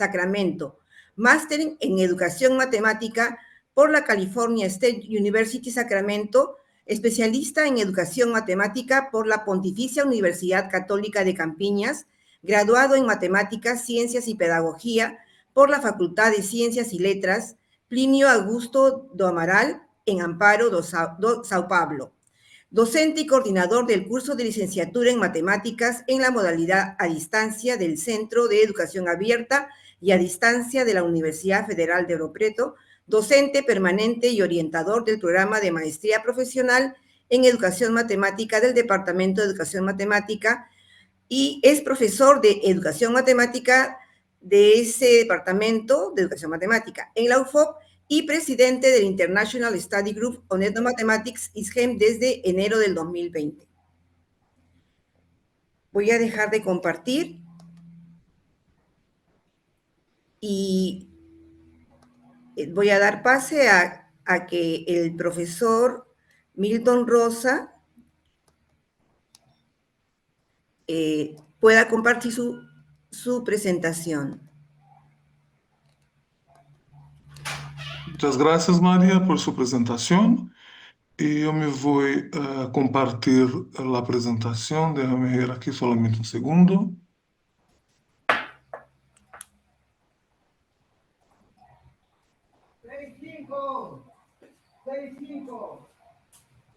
Sacramento, máster en Educación Matemática por la California State University Sacramento, especialista en Educación Matemática por la Pontificia Universidad Católica de Campiñas, graduado en Matemáticas, Ciencias y Pedagogía por la Facultad de Ciencias y Letras Plinio Augusto do Amaral en Amparo do Sao Paulo. Docente y coordinador del curso de licenciatura en Matemáticas en la modalidad a distancia del Centro de Educación Abierta y a distancia de la Universidad Federal de Ouro Preto, docente permanente y orientador del programa de maestría profesional en Educación Matemática del Departamento de Educación Matemática y es profesor de Educación Matemática de ese Departamento de Educación Matemática en la UFOP y presidente del International Study Group on Ethnomathematics ISGEM desde enero del 2020. Voy a dejar de compartir y voy a dar pase a que el profesor Milton Rosa pueda compartir su presentación. Muchas gracias, María, por su presentación. Y yo me voy a compartir la presentación. Déjame ver aquí solamente un segundo.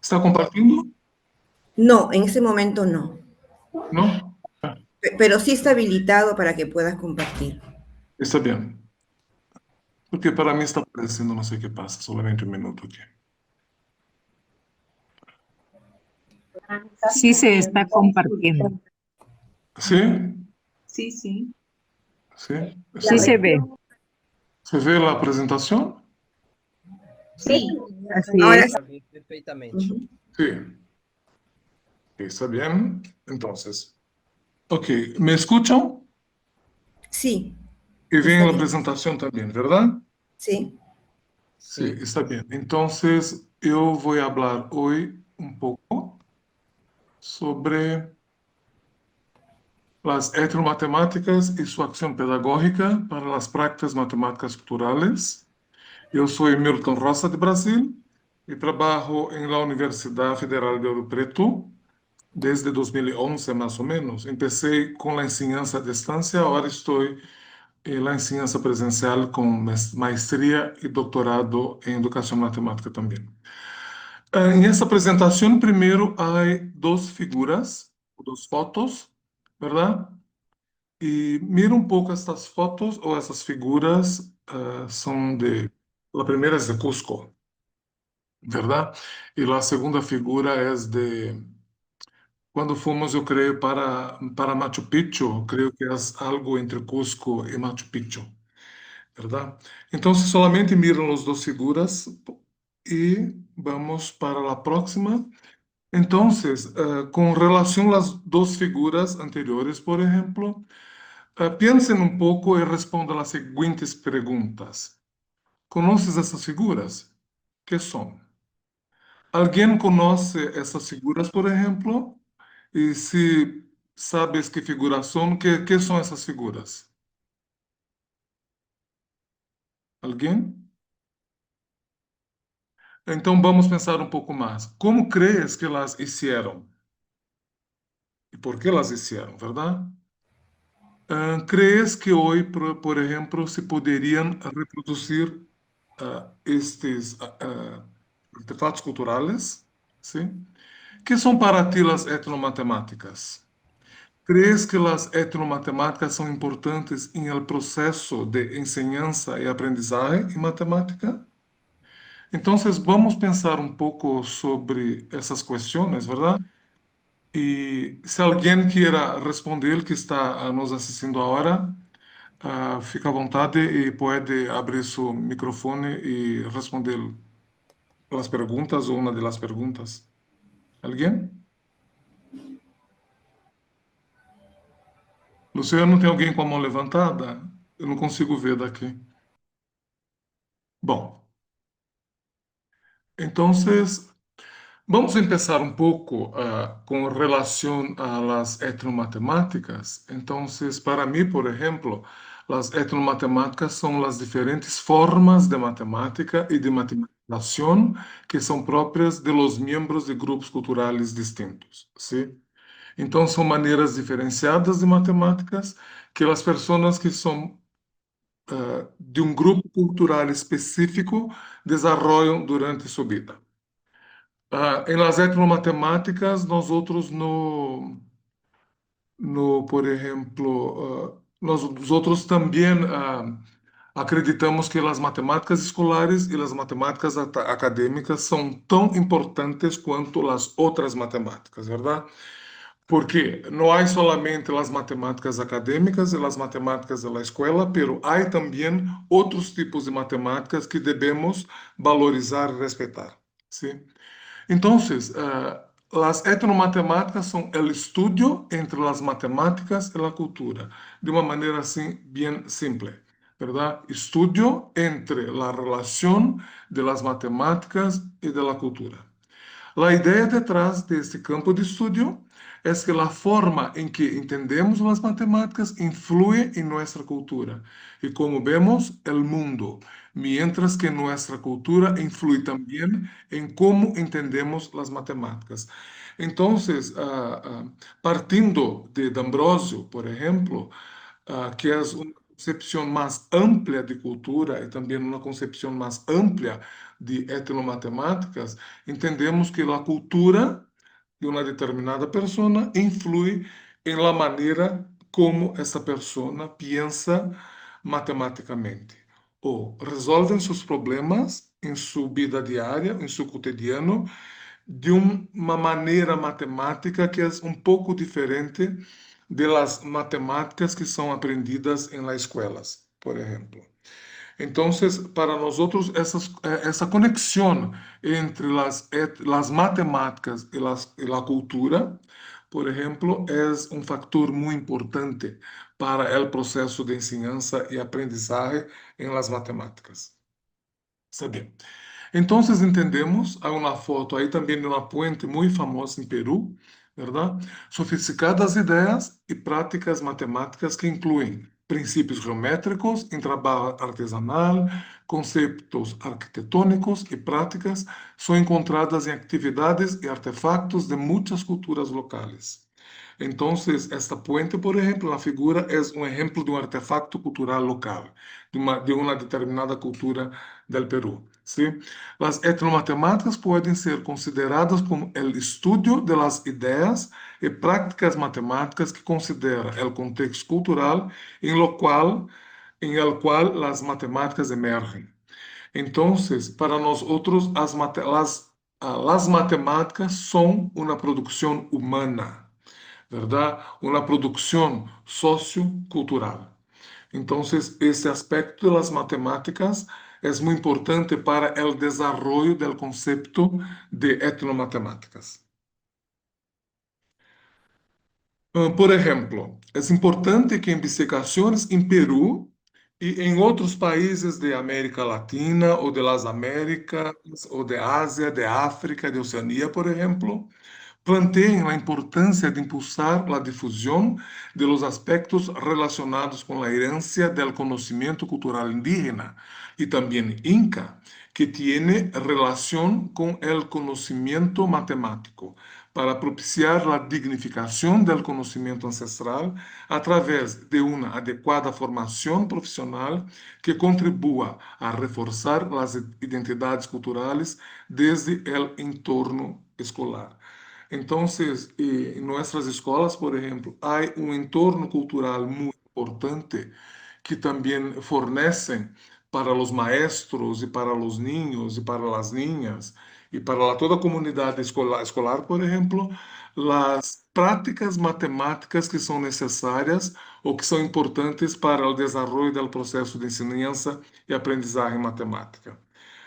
¿Está compartiendo? No, en ese momento no. ¿No? Pero sí está habilitado para que puedas compartir. Está bien. Porque para mí está apareciendo, no sé qué pasa, solamente un minuto aquí. Sí se está compartiendo. ¿Sí? Sí, sí. ¿Sí? Sí se ve. ¿Se ve la presentación? Sí. Así Ahora es. sí. Perfectamente. Sí. Está bien. Entonces, ok, ¿me escuchan? Sí. Y Está ven la bien. presentación también, ¿verdad? Sí. Sí, está bien. Entonces, yo voy a hablar hoy un poco sobre las etnomatemáticas y su acción pedagógica para las prácticas matemáticas culturales. Eu sou Milton Rosa, de Brasil, e trabalho na Universidade Federal de Ouro Preto desde 2011, mais ou menos. Comecei com a ensinança à distância, agora estou na ensinança presencial com maestria e doutorado em educação matemática também. Em essa apresentação, primeiro, há duas figuras, duas fotos, verdade? E mira um pouco essas fotos ou essas figuras, são de... A primeira é de Cusco, verdade? E a segunda figura é de quando fomos, eu creio, para Machu Picchu, creio que é algo entre Cusco e Machu Picchu, verdade? Então, se solamente miram as duas figuras e vamos para a próxima. Então, com relação às duas figuras anteriores, por exemplo, pensem um pouco e respondam as seguintes perguntas. Conheces essas figuras? Que são? Alguém conhece essas figuras, por exemplo? E se sabes que figuras são, que são essas figuras? Alguém? Então vamos pensar um pouco mais. Como crees que elas hicieron? E por que elas hicieron, verdade? ¿Crees que hoy, por ejemplo, se podrían reproducir estes artefatos culturales? ¿Sí? ¿Qué son para ti las etnomatemáticas? ¿Crees que las etnomatemáticas son importantes en el proceso de enseñanza y aprendizaje en matemática? Entonces, vamos a pensar un poco sobre esas cuestiones, ¿verdad? Y si alguien quiera responder, que está nos assistindo agora, fica à vontade e pode abrir seu microfone e responder as perguntas ou uma das perguntas. Alguém? Luciano, tem alguém com a mão levantada? Eu não consigo ver daqui. Bom, então, vamos começar um pouco com relação às etnomatemáticas. Então, para mim, por exemplo, Las etnomatemáticas son las diferentes formas de matemática y de matematización que son propias de los miembros de grupos culturales distintos, ¿sí? Então, são maneiras diferenciadas de matemáticas que as pessoas que são de um grupo cultural específico desenvolvem durante sua vida. Em las etnomatemáticas, nós outros por exemplo, nós outros também acreditamos que as matemáticas escolares e as matemáticas acadêmicas são tão importantes quanto as outras matemáticas, verdade? Porque não há solamente as matemáticas acadêmicas e as matemáticas da escola, pero há também outros tipos de matemáticas que devemos valorizar e respeitar, ¿sí? Entonces, las etnomatemáticas son el estudio entre las matemáticas y la cultura, de una manera así bien simple, ¿verdad? Estudio entre la relación de las matemáticas y de la cultura. La idea detrás de este campo de estudio es que la forma en que entendemos las matemáticas influye en nuestra cultura y como vemos el mundo, mientras que nuestra cultura influye también en cómo entendemos las matemáticas. Entonces, partiendo de D'Ambrosio, por ejemplo, que es una concepción más amplia de cultura y también una concepción más amplia de etnomatemáticas, entendemos que la cultura de una determinada persona influye en la manera como esa persona piensa matemáticamente o resolve sus problemas en su vida diaria, en su cotidiano, de uma maneira matemática que é um pouco diferente das matemáticas que são aprendidas em las escolas, por exemplo. Então, para nós outros, essa conexão entre as matemáticas e a cultura, por exemplo, é um fator muito importante para o processo de ensinança e aprendizagem em las matemáticas. Sabia? Então, entendemos, há uma foto aí também de uma puente muito famosa em Peru, verdade? Sofisticadas ideias e práticas matemáticas que incluem princípios geométricos em trabalho artesanal, conceitos arquitetônicos e práticas são encontradas em atividades e artefactos de muitas culturas locais. Então, esta puente, por exemplo, a figura é um exemplo de um artefacto cultural local, de uma determinada cultura do Peru. ¿Sí? Las etnomatemáticas pueden ser consideradas como el estudio de las ideas y prácticas matemáticas que considera el contexto cultural en el cual las matemáticas emergen. Entonces, para nosotros, las matemáticas son una producción humana, ¿verdad? Una producción sociocultural. Entonces, ese aspecto de las matemáticas es muy importante para el desarrollo del concepto de etnomatemáticas. Por ejemplo, es importante que investigaciones en Perú y en otros países de América Latina o de las Américas o de Asia, de África, de Oceanía, por ejemplo, planteem a importância de impulsar a difusão de los aspectos relacionados com a herencia del conhecimento cultural indígena e também inca, que tiene relação com el conhecimento matemático, para propiciar a dignificação del conhecimento ancestral através de uma adequada formação profissional que contribua a reforçar as identidades culturais desde el entorno escolar. Então, em nossas escolas, por exemplo, há um entorno cultural muito importante que também fornecem para os maestros e para os niños e para as niñas e para toda a comunidade escolar, por exemplo, as práticas matemáticas que são necessárias ou que são importantes para o desenvolvimento do processo de ensinança e aprendizagem matemática.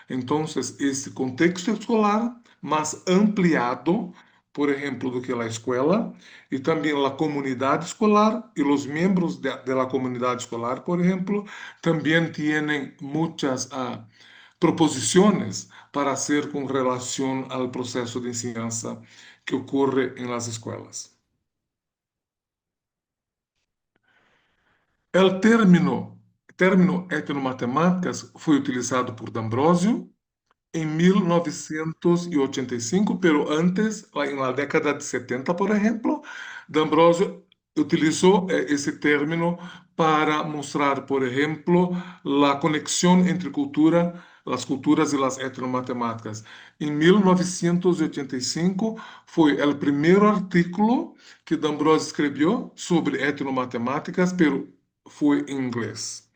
Então, esse contexto escolar mais ampliado, por exemplo, do que a escola, e também a comunidade escolar e os membros da comunidade escolar, por exemplo, também têm muitas proposições para hacer com relação ao processo de ensinança que ocorre em las escolas. O término etnomatemáticas foi utilizado por D'Ambrosio em 1985, pero antes, na década de 70, por exemplo, D'Ambrosio utilizou esse término para mostrar, por exemplo, a conexão entre as culturas e as etnomatemáticas. Em 1985 foi o primeiro artículo que D'Ambrosio escreveu sobre etnomatemáticas, pero foi em inglês.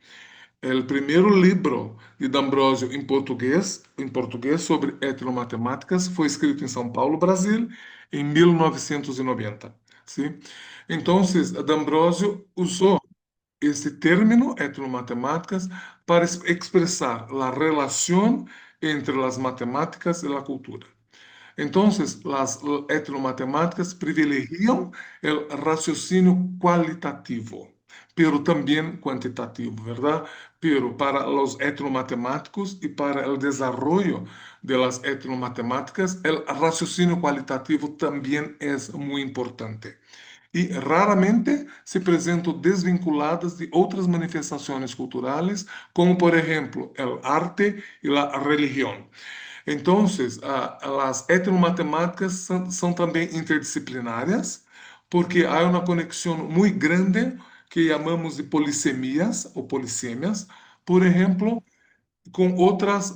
O primeiro livro de D'Ambrosio em português sobre etnomatemáticas foi escrito em São Paulo, Brasil, em 1990. Sim? Então, D'Ambrosio usou esse término etnomatemáticas para expressar a relação entre as matemáticas e a cultura. Entonces, las etnomatemáticas privilegian el raciocinio cualitativo, pero también cuantitativo, ¿verdad? Pero para los etnomatemáticos y para el desarrollo de las etnomatemáticas, el raciocinio cualitativo también es muy importante. E raramente se apresentam desvinculadas de outras manifestações culturais, como, por exemplo, o arte e a religião. Então, as etnomatemáticas são também interdisciplinares, porque há uma conexão muito grande que chamamos de polissemias ou polissêmias, por exemplo, com outros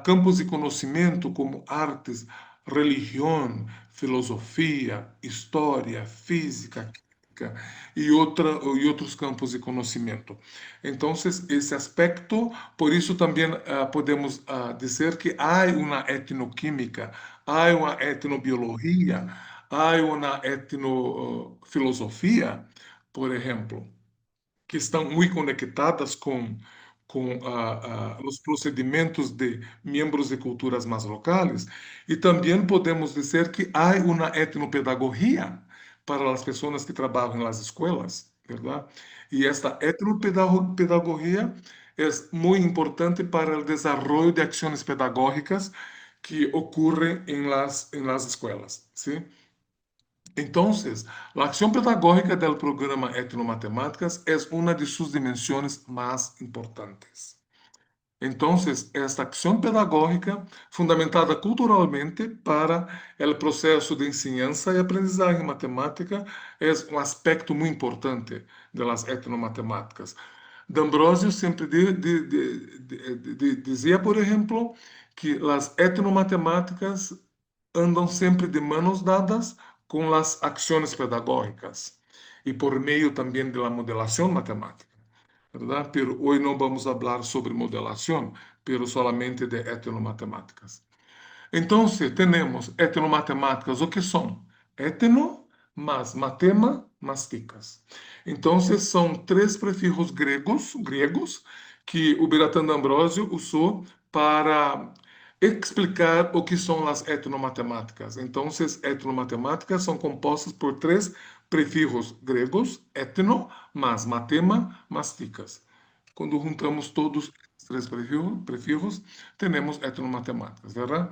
campos de conhecimento, como artes, religião, filosofia, história, física, química e outros campos de conhecimento. Então, esse aspecto, por isso também podemos dizer que há uma etnoquímica, há uma etnobiologia, há uma etnofilosofia, por exemplo, que estão muito conectadas com os procedimentos de membros de culturas mais locais, e também podemos dizer que há uma etnopedagogia para as pessoas que trabalham nas escolas, verdade? E esta etnopedagogia é muito importante para o desenvolvimento de ações pedagógicas que ocorrem em las escolas, ¿sí? Entonces, la acción pedagógica del programa Etnomatemáticas es una de sus dimensiones más importantes. Entonces, esta acción pedagógica, fundamentada culturalmente para el proceso de enseñanza y aprendizaje en matemática, es un aspecto muy importante de las etnomatemáticas. D'Ambrosio sempre dizia, por exemplo, que as etnomatemáticas andam sempre de mãos dadas com as ações pedagógicas e por meio também da modelação matemática, ¿verdad? Pero hoje não vamos falar sobre modelação, pero solamente de etnomatemáticas. Então, temos etnomatemáticas, o que são? Etno mais matema mais ticas. Então, são três prefijos gregos que o Biratan D'Ambrosio usou para explicar o que são as etnomatemáticas. Então, etnomatemáticas são compostas por três prefijos gregos, etno mais matema mais ticas. Quando juntamos todos os três prefijos, temos etnomatemáticas, verdade?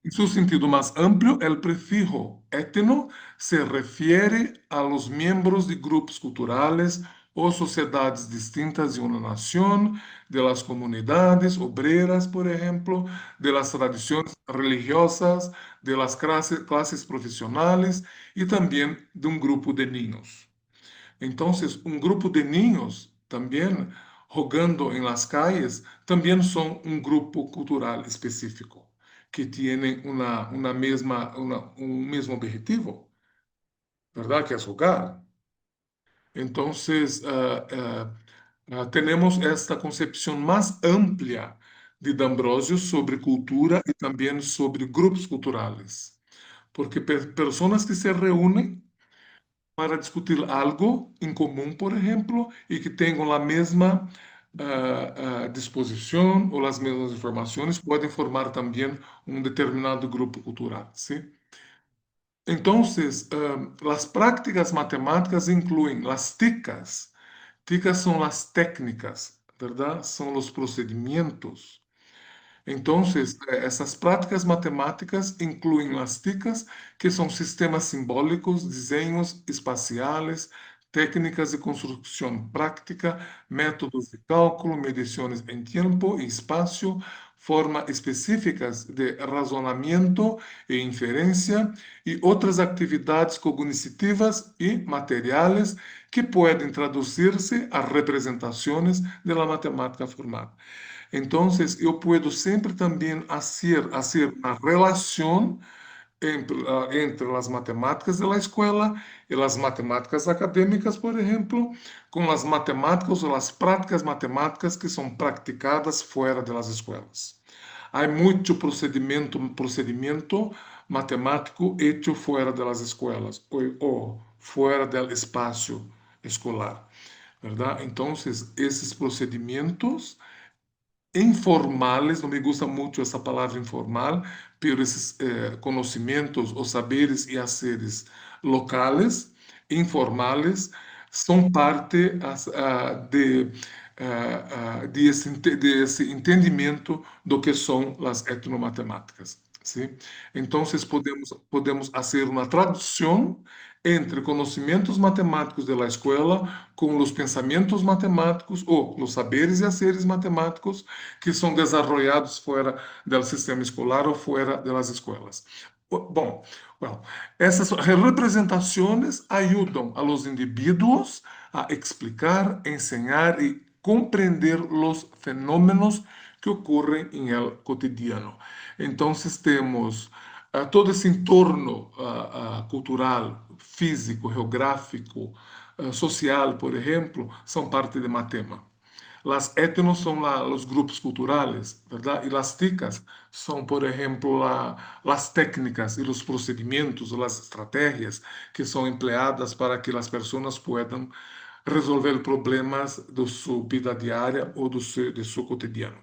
En su sentido más amplio, el prefijo etno se refiere a los miembros de grupos culturales o sociedades distintas de una nación, de las comunidades obreras, por ejemplo, de las tradiciones religiosas, de las clases profesionales y también de un grupo de niños. Entonces, un grupo de niños también jugando en las calles también son un grupo cultural específico que tienen un mismo objetivo, ¿verdad? Que es jugar. Entonces, tenemos esta concepción más amplia de D'Ambrosio sobre cultura y también sobre grupos culturales, porque personas que se reúnen para discutir algo em comum, por exemplo, e que tenham a mesma disposição ou as mesmas informações, podem formar também um determinado grupo cultural. ¿Sí? Então, as práticas matemáticas incluem as ticas. Ticas são as técnicas, verdade? São os procedimentos. Então, essas práticas matemáticas incluem as ticas, que são sistemas simbólicos, desenhos espaciais, técnicas de construcción práctica, métodos de cálculo, mediciones en tiempo y espacio, formas específicas de razonamiento e inferencia y otras actividades cognitivas y materiales que pueden traducirse a representaciones de la matemática formal. Entonces, yo puedo siempre también hacer una relación entre las matemáticas de la escuela y las matemáticas académicas, por ejemplo, con las matemáticas o las prácticas matemáticas que son practicadas fuera de las escuelas. Hay mucho procedimiento matemático hecho fuera de las escuelas o fuera del espacio escolar, ¿verdad? Entonces, esos procedimientos informales, não me gusta muito essa palavra informal, pero esses conhecimentos, os saberes e haceres locales, informales, são parte desse entendimento do que são as etnomatemáticas. ¿Sí? Entonces podemos hacer una traducción entre conocimientos matemáticos de la escuela con los pensamientos matemáticos o los saberes y haceres matemáticos que son desarrollados fuera del sistema escolar o fuera de las escuelas. Bom, well, essas representações ajudam a los indivíduos a explicar, enseñar y comprender los fenómenos que ocorrem em el cotidiano. Então, temos todo esse entorno cultural, físico, geográfico, social, por exemplo, são parte de Matema. Las etnos são os grupos culturales, ¿verdad? E las ticas são, por exemplo, as técnicas e os procedimentos, as estratégias que são empleadas para que as pessoas possam resolver problemas de sua vida diária ou de seu cotidiano.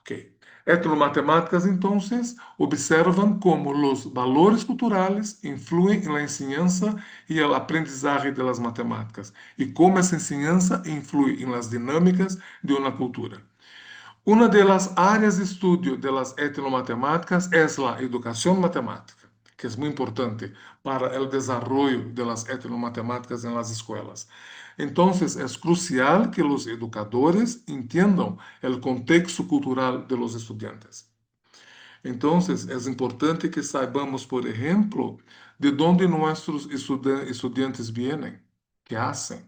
Ok. Etnomatemáticas, entonces, observan cómo los valores culturales influyen en la enseñanza y el aprendizaje de las matemáticas y cómo esa enseñanza influye en las dinámicas de una cultura. Una de las áreas de estudio de las etnomatemáticas es la educación matemática, que es muy importante para el desarrollo de las etnomatemáticas en las escuelas. Entonces, es crucial que los educadores entiendan el contexto cultural de los estudiantes. Entonces, es importante que saibamos, por ejemplo, de dónde nuestros estudiantes vienen, qué hacen,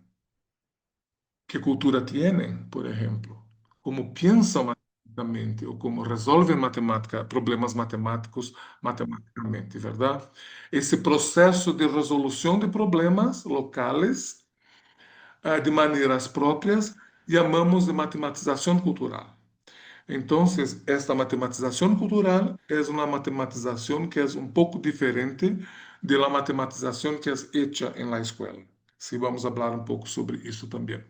qué cultura tienen, por ejemplo, cómo piensan matemáticamente o cómo resolven problemas matemáticos matematicamente, ¿verdad? Ese proceso de resolución de problemas locales de maneiras próprias, chamamos de matematização cultural. Então, esta matematização cultural é uma matematização que é um pouco diferente da matematização que é hecha em la escola. Sim, vamos falar um pouco sobre isso também.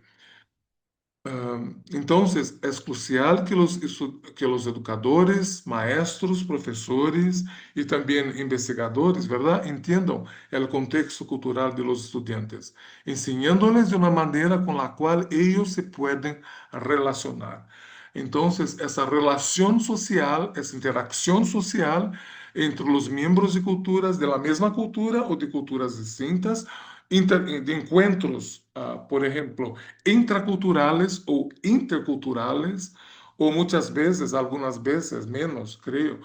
Então, é crucial que os educadores, maestros, professores e também investigadores, ¿verdad?, entendam o contexto cultural de los estudiantes, ensinándoles de uma maneira com a qual eles se podem relacionar. Então, essa relação social, essa interação social entre os membros de culturas, de la mesma cultura ou de culturas distintas, de encontros, por exemplo, intraculturales ou interculturales, ou muitas vezes, algumas vezes menos, creio,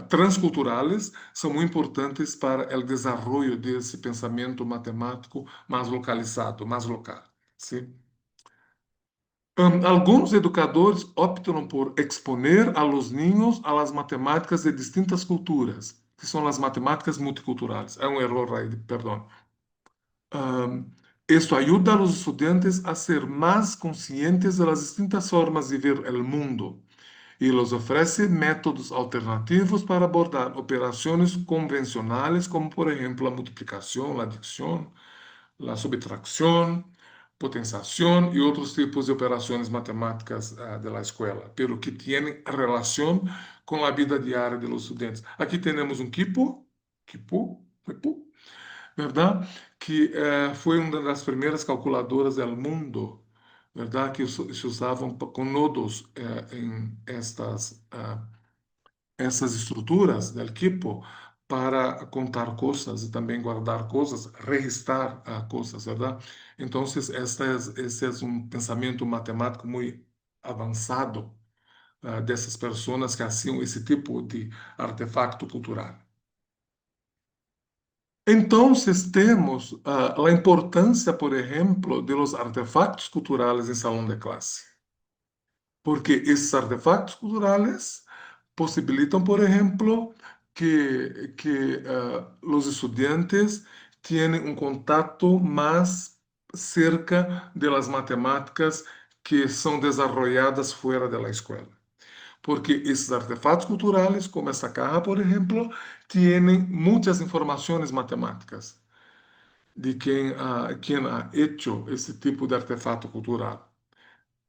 transculturales, são muito importantes para o desenvolvimento desse pensamento matemático mais localizado, mais local. ¿Sí? Alguns educadores optam por exponer a los niños a las matemáticas de distintas culturas, que são as matemáticas multiculturais. É um erro aí, perdão. Esto ayuda a los estudiantes a ser más conscientes de las distintas formas de ver el mundo y los ofrece métodos alternativos para abordar operaciones convencionales como por ejemplo la multiplicación, la adición, la subtracción, potenciación y otros tipos de operaciones matemáticas de la escuela, pero que tienen relación con la vida diaria de los estudiantes. Aquí tenemos un quipu, ¿verdad? Que foi uma das primeiras calculadoras do mundo, ¿verdad? Que se usavam com nodos em essas estruturas do equipo para contar cosas y también guardar cosas, registrar cosas, ¿verdad? Entonces, ese es un pensamiento matemático muy avanzado dessas pessoas que hacían esse tipo de artefacto cultural. Então, temos a importância, por exemplo, de los artefactos culturais em salão de classe. Porque esses artefactos culturais possibilitam, por exemplo, que os estudantes tenham um contato mais cerca de las matemáticas que são desenvolvidas fora da escola. Porque esses artefatos culturais, como essa caja, por exemplo, têm muitas informações matemáticas de quem ha hecho esse tipo de artefato cultural,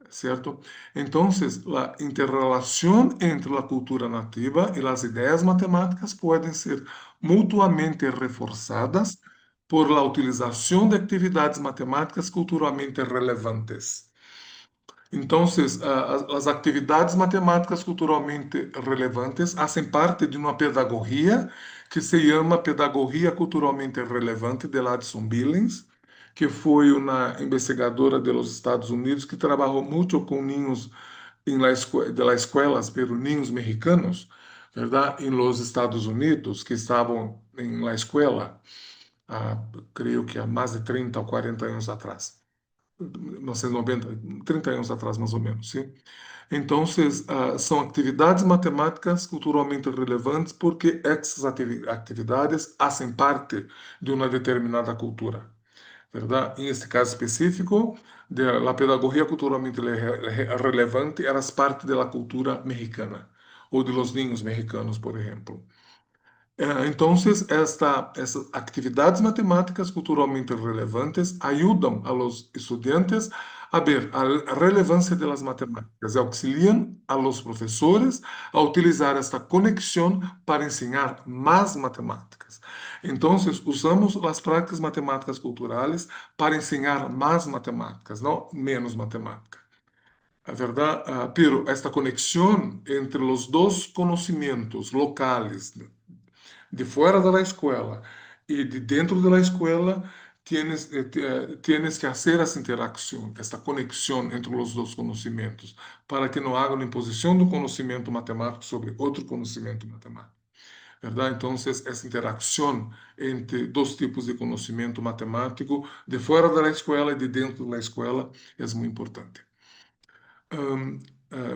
certo? Então, a interrelação entre a cultura nativa e as ideias matemáticas podem ser mutuamente reforçadas por la utilização de atividades matemáticas culturalmente relevantes. Então, as atividades matemáticas culturalmente relevantes fazem parte de uma pedagogia que se chama Pedagogia Culturalmente Relevante de Addison Billings, que foi uma investigadora dos Estados Unidos que trabalhou muito com ninhos de las escuelas, pero niños mexicanos, verdade, em los Estados Unidos, que estavam em la escuela, creio que há mais de 30 ou 40 anos atrás. 1990, 30 anos atrás, mais ou menos, sim? Então, são atividades matemáticas culturalmente relevantes porque essas atividades fazem parte de uma determinada cultura, verdade? Em este caso específico, a pedagogia culturalmente relevante era parte da cultura mexicana ou de los niños mexicanos, por exemplo. Então, essas atividades matemáticas culturalmente relevantes ajudam a los estudantes a ver a relevância das matemáticas e auxiliam a los professores a utilizar esta conexão para ensinar mais matemáticas. Então, usamos as práticas matemáticas culturais para ensinar mais matemáticas, não menos matemática. A verdade, pero esta conexão entre os dois conhecimentos locais de fora da escola e de dentro da escola, tienes que fazer essa interação, essa conexão entre os dois conhecimentos, para que não haja uma imposição do conhecimento matemático sobre outro conhecimento matemático. Verdade? Então, essa interação entre dois tipos de conhecimento matemático, de fora da escola e de dentro da escola, é muito importante.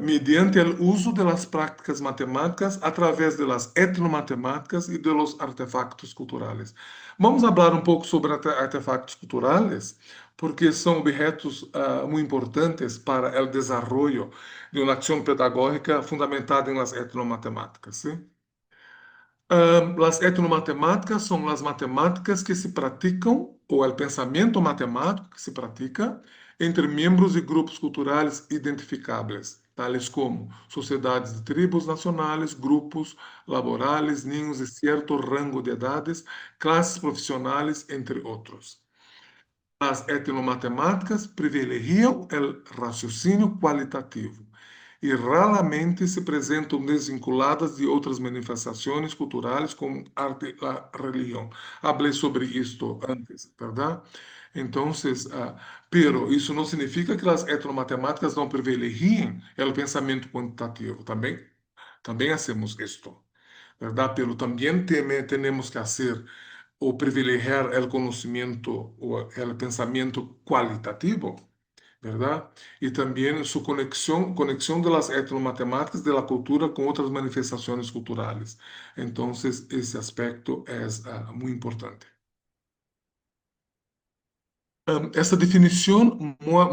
Mediante o uso das práticas matemáticas através das etnomatemáticas e dos artefactos culturais. Vamos falar um pouco sobre artefactos culturais, porque são objetos muito importantes para o desenvolvimento de uma ação pedagógica fundamentada em las etnomatemáticas. ¿Sí? Las etnomatemáticas são as matemáticas que se praticam, ou o pensamento matemático que se pratica, entre membros de grupos culturais identificáveis, tais como sociedades de tribos nacionais, grupos laborais, ninhos de certo rango de idades, classes profissionais, entre outros. As etnomatemáticas privilegiam o raciocínio qualitativo e raramente se apresentam desvinculadas de outras manifestações culturais como arte e a religião. Falei sobre isto antes, verdade? Então, pero isso não significa que as etnomatemáticas não privilegiem o pensamento quantitativo. Também hacemos isto, verdade? Pero também temos que fazer ou privilegiar o conhecimento ou o pensamento qualitativo, verdade? E também sua conexão das etnomatemáticas da cultura com outras manifestações culturais. Então, esse aspecto é muito importante. Essa definição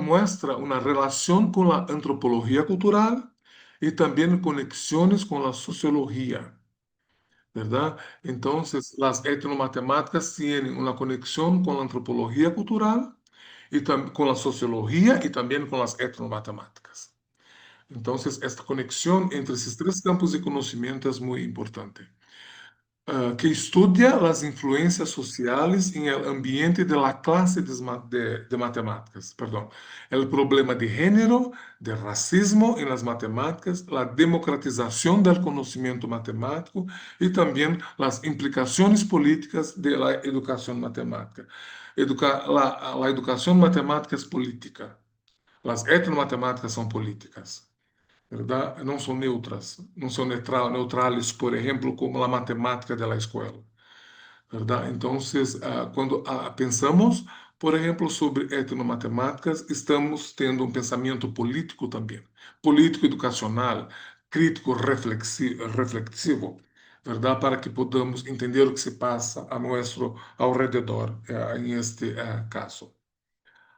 mostra uma relação com a antropologia cultural e também conexões com a sociologia, verdade? Então, as etnomatemáticas têm uma conexão com a antropologia cultural e com a sociologia e também com as etnomatemáticas. Então, esta conexão entre esses três campos de conhecimento é muito importante. que estudia as influências sociais em el ambiente de la clase de matemáticas, perdão, el problema de género, de racismo en las matemáticas, la democratización del conocimiento matemático y también las implicaciones políticas de la educación matemática. La educación matemática es política. Las etnomatemáticas são políticas. ¿Verdad? Não são neutras, não são neutrales, por exemplo, como a matemática da escola, ¿verdad? Então, quando pensamos, por exemplo, sobre etnomatemáticas, estamos tendo um pensamento político também, político educacional, crítico reflexivo, ¿verdad? Para que podamos entender o que se passa a nosso ao redor, em este caso.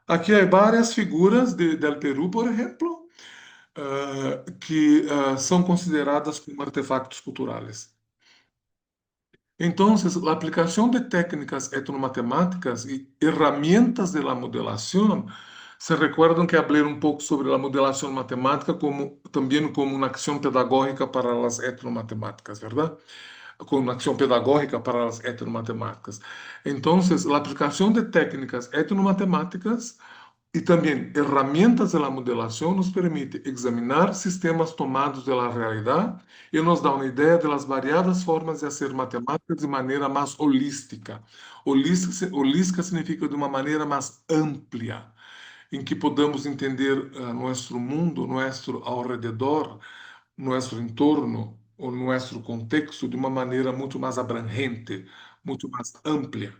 Aqui há várias figuras del Peru, por exemplo, que são consideradas como artefactos culturais. Então, a aplicação de técnicas etnomatemáticas e ferramentas de la modelação, se recordam que falei um pouco sobre a modelação matemática também como uma ação pedagógica para as etnomatemáticas, verdade? Como uma ação pedagógica para as etnomatemáticas. Então, a aplicação de técnicas etnomatemáticas e também ferramentas da modelação nos permite examinar sistemas tomados da realidade e nos dá uma ideia das variadas formas de fazer matemática de maneira mais holística. Holística significa de uma maneira mais ampla, em que podamos entender nosso mundo, nosso ao redor, nosso entorno, ou nosso contexto de uma maneira muito mais abrangente, muito mais ampla.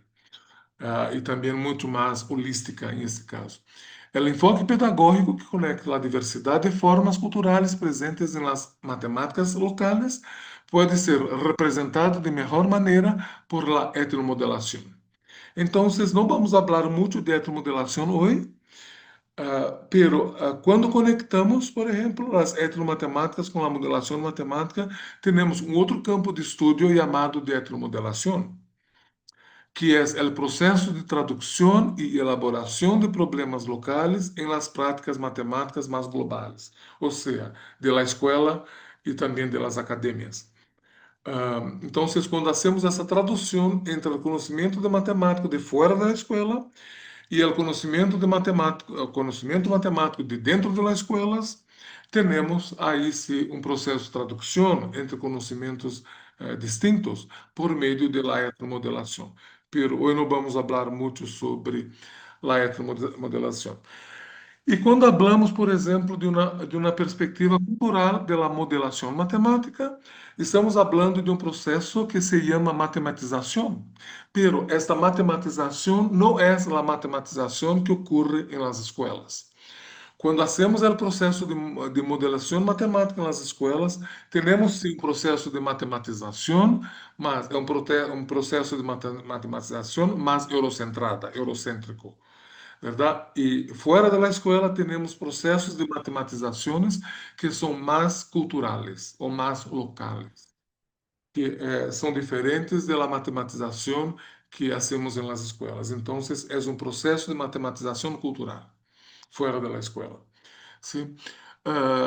E também muito mais holística nesse caso. O enfoque pedagógico que conecta a diversidade de formas culturais presentes nas matemáticas locais pode ser representado de melhor maneira por la etnomodelação. Então, não vamos falar muito de etnomodelação hoje, pero quando conectamos, por exemplo, as etnomatemáticas com a modelação matemática, temos um outro campo de estudo chamado de etnomodelação, que é o processo de tradução e elaboração de problemas locais em las práticas matemáticas mais globais, ou seja, de la escola e também de las academias. Então, quando hacemos essa tradução entre o conhecimento de matemático de fora da escola e o conhecimento matemático de dentro das escolas, temos aí sim um processo de tradução entre conhecimentos distintos por meio da etnomodelação. Pero hoje não vamos falar muito sobre a etnomodelação. E quando falamos, por exemplo, de uma perspectiva cultural da modelação matemática, estamos falando de um processo que se chama matematização. Pero esta matematização não é a matematização que ocorre em las escolas. Quando hacemos o processo de modelação matemática nas escolas, temos sim um processo de matematização, mas é um processo de matematização mais eurocêntrico, verdade? E fora da escola temos processos de matematizações que são mais culturais ou mais locais, que são diferentes da matematização que hacemos nas escolas. Então, é um processo de matematização cultural fora da escola. ¿Sí?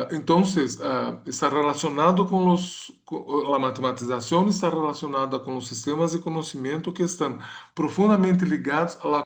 Entonces, está relacionado con la matematización, está relacionada con los sistemas de conocimiento que están profundamente ligados a la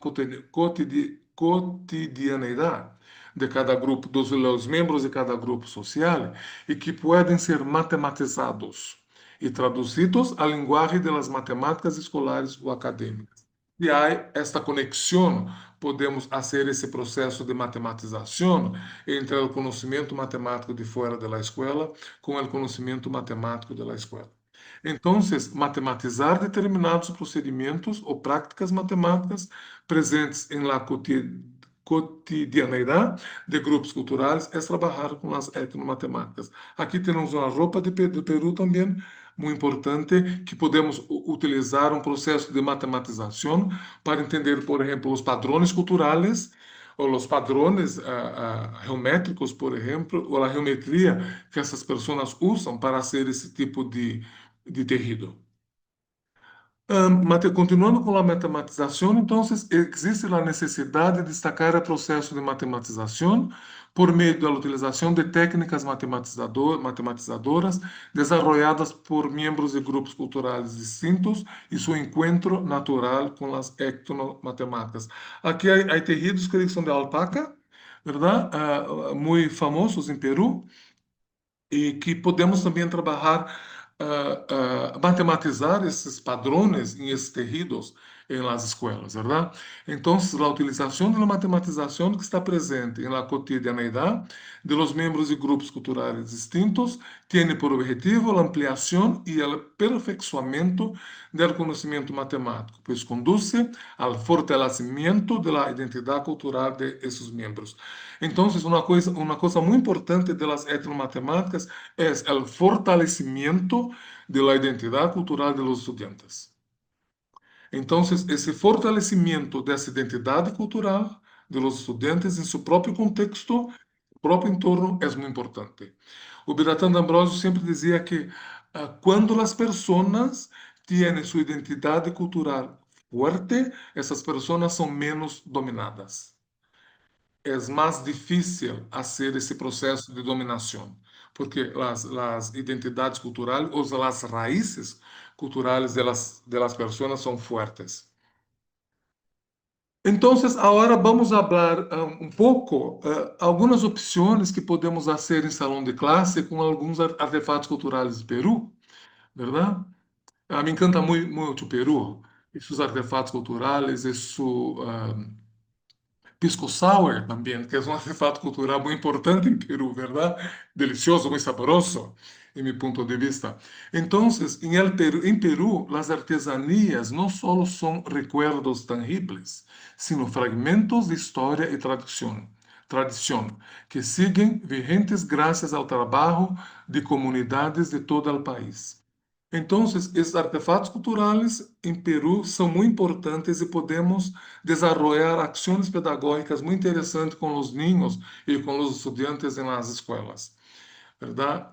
cotidianidad de cada grupo, dos membros de cada grupo social, e que podem ser matematizados e traduzidos à linguagem das matemáticas escolares ou acadêmicas. E há esta conexão, podemos fazer esse processo de matematização entre o conhecimento matemático de fora da escola com o conhecimento matemático da escola. Então, matematizar determinados procedimentos ou práticas matemáticas presentes em la cotidianidade de grupos culturais é trabalhar com as etnomatemáticas. Aqui temos uma roupa do Peru também, muito importante, que podemos utilizar um processo de matematização para entender, por exemplo, os padrões culturais ou os padrões geométricos, por exemplo, ou a geometria que essas pessoas usam para fazer esse tipo de tecido. Continuando com a matematização, então, existe a necessidade de destacar o processo de matematização por meio da utilização de técnicas matematizadoras desarrolladas por membros de grupos culturais distintos e seu encontro natural com as etnomatemáticas. Aqui há tejidos que são de alpaca, ¿verdad? Muy famosos em Peru, e que podemos também trabalhar, matematizar esses padrões em esses tecidos em las escolas, ¿verdad? Então, a utilização da matematização que está presente na cotidianeidade de los membros de grupos culturais distintos tem por objetivo a ampliação e o aperfeiçoamento do conhecimento matemático, pois conduz ao fortalecimento da identidade cultural de esses membros. Então, uma coisa muito importante das etnomatemáticas é o fortalecimento da identidade cultural dos estudantes. Então, esse fortalecimento dessa identidade cultural dos estudantes em seu próprio contexto, próprio entorno, é muito importante. O Biratan D'Ambrosio sempre dizia que quando as pessoas têm sua identidade cultural forte, essas pessoas são menos dominadas. É mais difícil fazer esse processo de dominação, porque as identidades culturais ou as raízes culturais de las pessoas são fortes. Então, agora vamos falar um pouco algumas opções que podemos fazer em salão de classe com alguns artefatos culturais do Peru, verdade? Me encanta muito o Peru, e seus artefatos culturais, e su pisco sour também, que é um artefato cultural muito importante em Peru, verdade? Delicioso, muito saboroso, em meu ponto de vista. Então, em Peru, as artesanias não só são recuerdos tangíveis, sino fragmentos de história e tradição, que siguen vigentes graças ao trabalho de comunidades de todo o país. Então, esses artefatos culturais em Peru são muito importantes e podemos desenvolver ações pedagógicas muito interessantes com os niños e com os estudantes nas escolas. ¿Verdad?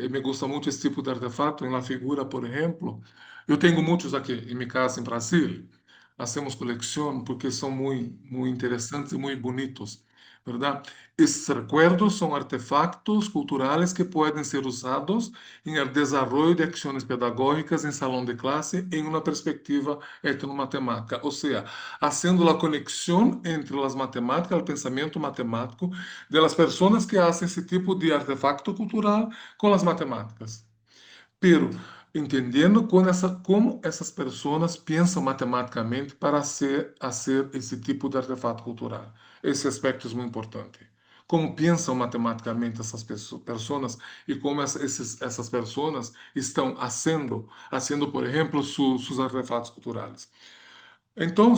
Me gusta muito esse tipo de artefato. Em la figura, por exemplo, eu tenho muitos aqui em minha casa em Brasil. Hacemos coleção porque são muito interessantes e muito bonitos. ¿Verdad? Esses recuerdos são artefactos culturais que podem ser usados em el desarrollo de ações pedagógicas em salão de classe em uma perspectiva etnomatemática, ou seja, fazendo a conexão entre as matemáticas, o pensamento matemático de las pessoas que fazem esse tipo de artefacto cultural com as matemáticas. Pero entendendo como essas pessoas pensam matematicamente para fazer esse tipo de artefato cultural. Esse aspecto é muito importante. Como pensam matematicamente essas pessoas e como essas pessoas estão fazendo, por exemplo, seus artefatos culturais. Então,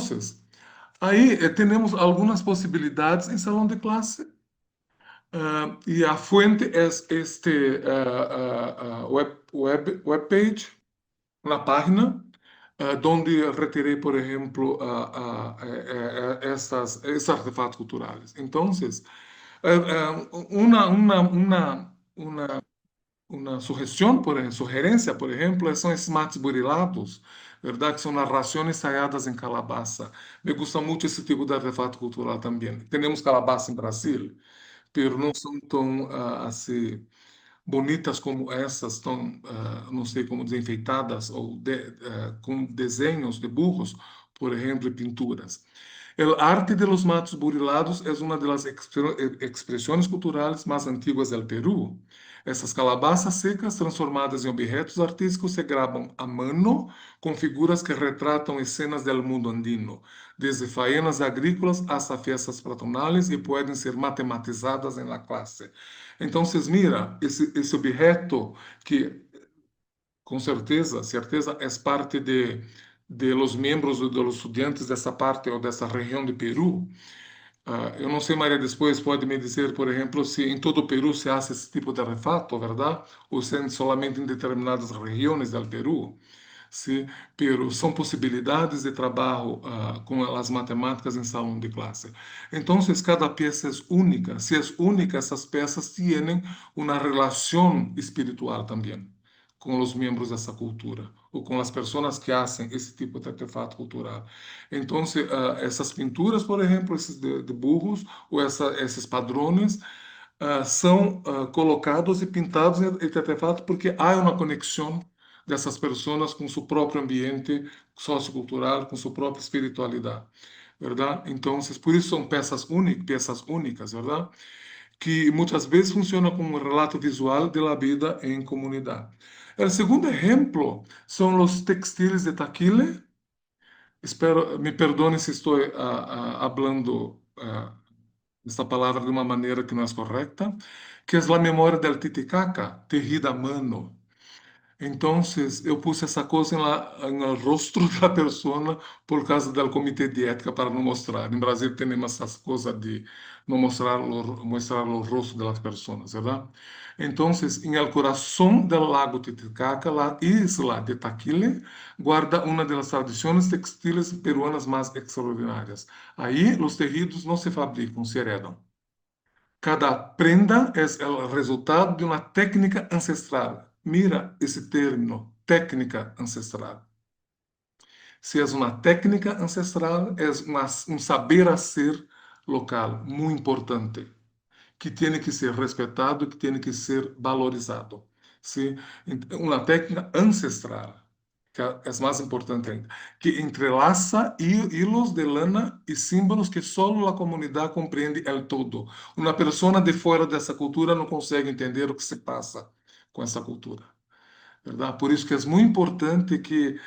aí temos algumas possibilidades em salão de classe. E a fonte é este webpage, uma página, onde retirei, por exemplo, esses artefatos culturais. Então, uma sugerência, por exemplo, são esses mates burilados, verdade? Que são narrações ensaiadas em calabaça. Me gusta muito esse tipo de artefato cultural também. Temos calabaça em Brasil, pero não são tão assim bonitas como essas, tão não sei como desenfeitadas ou com desenhos de burros, por exemplo, e pinturas. El arte de los matos burilados é uma das expressões culturais mais antigas do Peru. Essas calabazas secas, transformadas em objetos artísticos, se gravam a mano com figuras que retratam cenas do mundo andino, desde faenas agrícolas hasta festas patronales e podem ser matematizadas na classe. Então, mira, esse objeto que, com certeza, é parte de los membros de los estudiantes dessa parte ou dessa região de Peru. Eu não sei, Maria, depois pode me dizer, por exemplo, se em todo o Peru se faz esse tipo de artefato, verdade? Ou se somente em determinadas regiões do Peru. Sim, pero são possibilidades de trabalho com as matemáticas em salão de classe. Então, cada peça é única. Se é única, essas peças têm uma relação espiritual também com os membros dessa cultura ou com as pessoas que fazem esse tipo de artefato cultural. Então, essas pinturas, por exemplo, esses de burros ou esses padrões são colocados e pintados em artefato porque há uma conexão dessas pessoas com seu próprio ambiente sociocultural, com sua própria espiritualidade, verdade? Então, por isso são peças únicas, verdade? Que muitas vezes funcionam como um relato visual da vida em comunidade. O segundo exemplo são os textiles de taquile. Espero, me perdone se estou falando esta palavra de uma maneira que não é correta, que é a memória del Titicaca, tejida a mano. Então, eu pus essa coisa no rosto da pessoa por causa do comitê de ética para não mostrar. No Brasil temos essas coisas de não mostrar o rosto das pessoas, verdade? Então, em el coração do lago Titicaca, a isla de Taquile, guarda uma das tradições textiles peruanas mais extraordinárias. Aí, os tecidos não se fabricam, se heredam. Cada prenda é o resultado de uma técnica ancestral. Mira esse termo, técnica ancestral. Se é uma técnica ancestral, é um saber ser local, muito importante, que tem que ser respeitado, que tem que ser valorizado. Sim? Uma técnica ancestral, que é mais importante ainda, que entrelaça hilos de lana e símbolos que só a comunidade compreende el todo. Uma pessoa de fora dessa cultura não consegue entender o que se passa com essa cultura. Verdade? Por isso que é muito importante que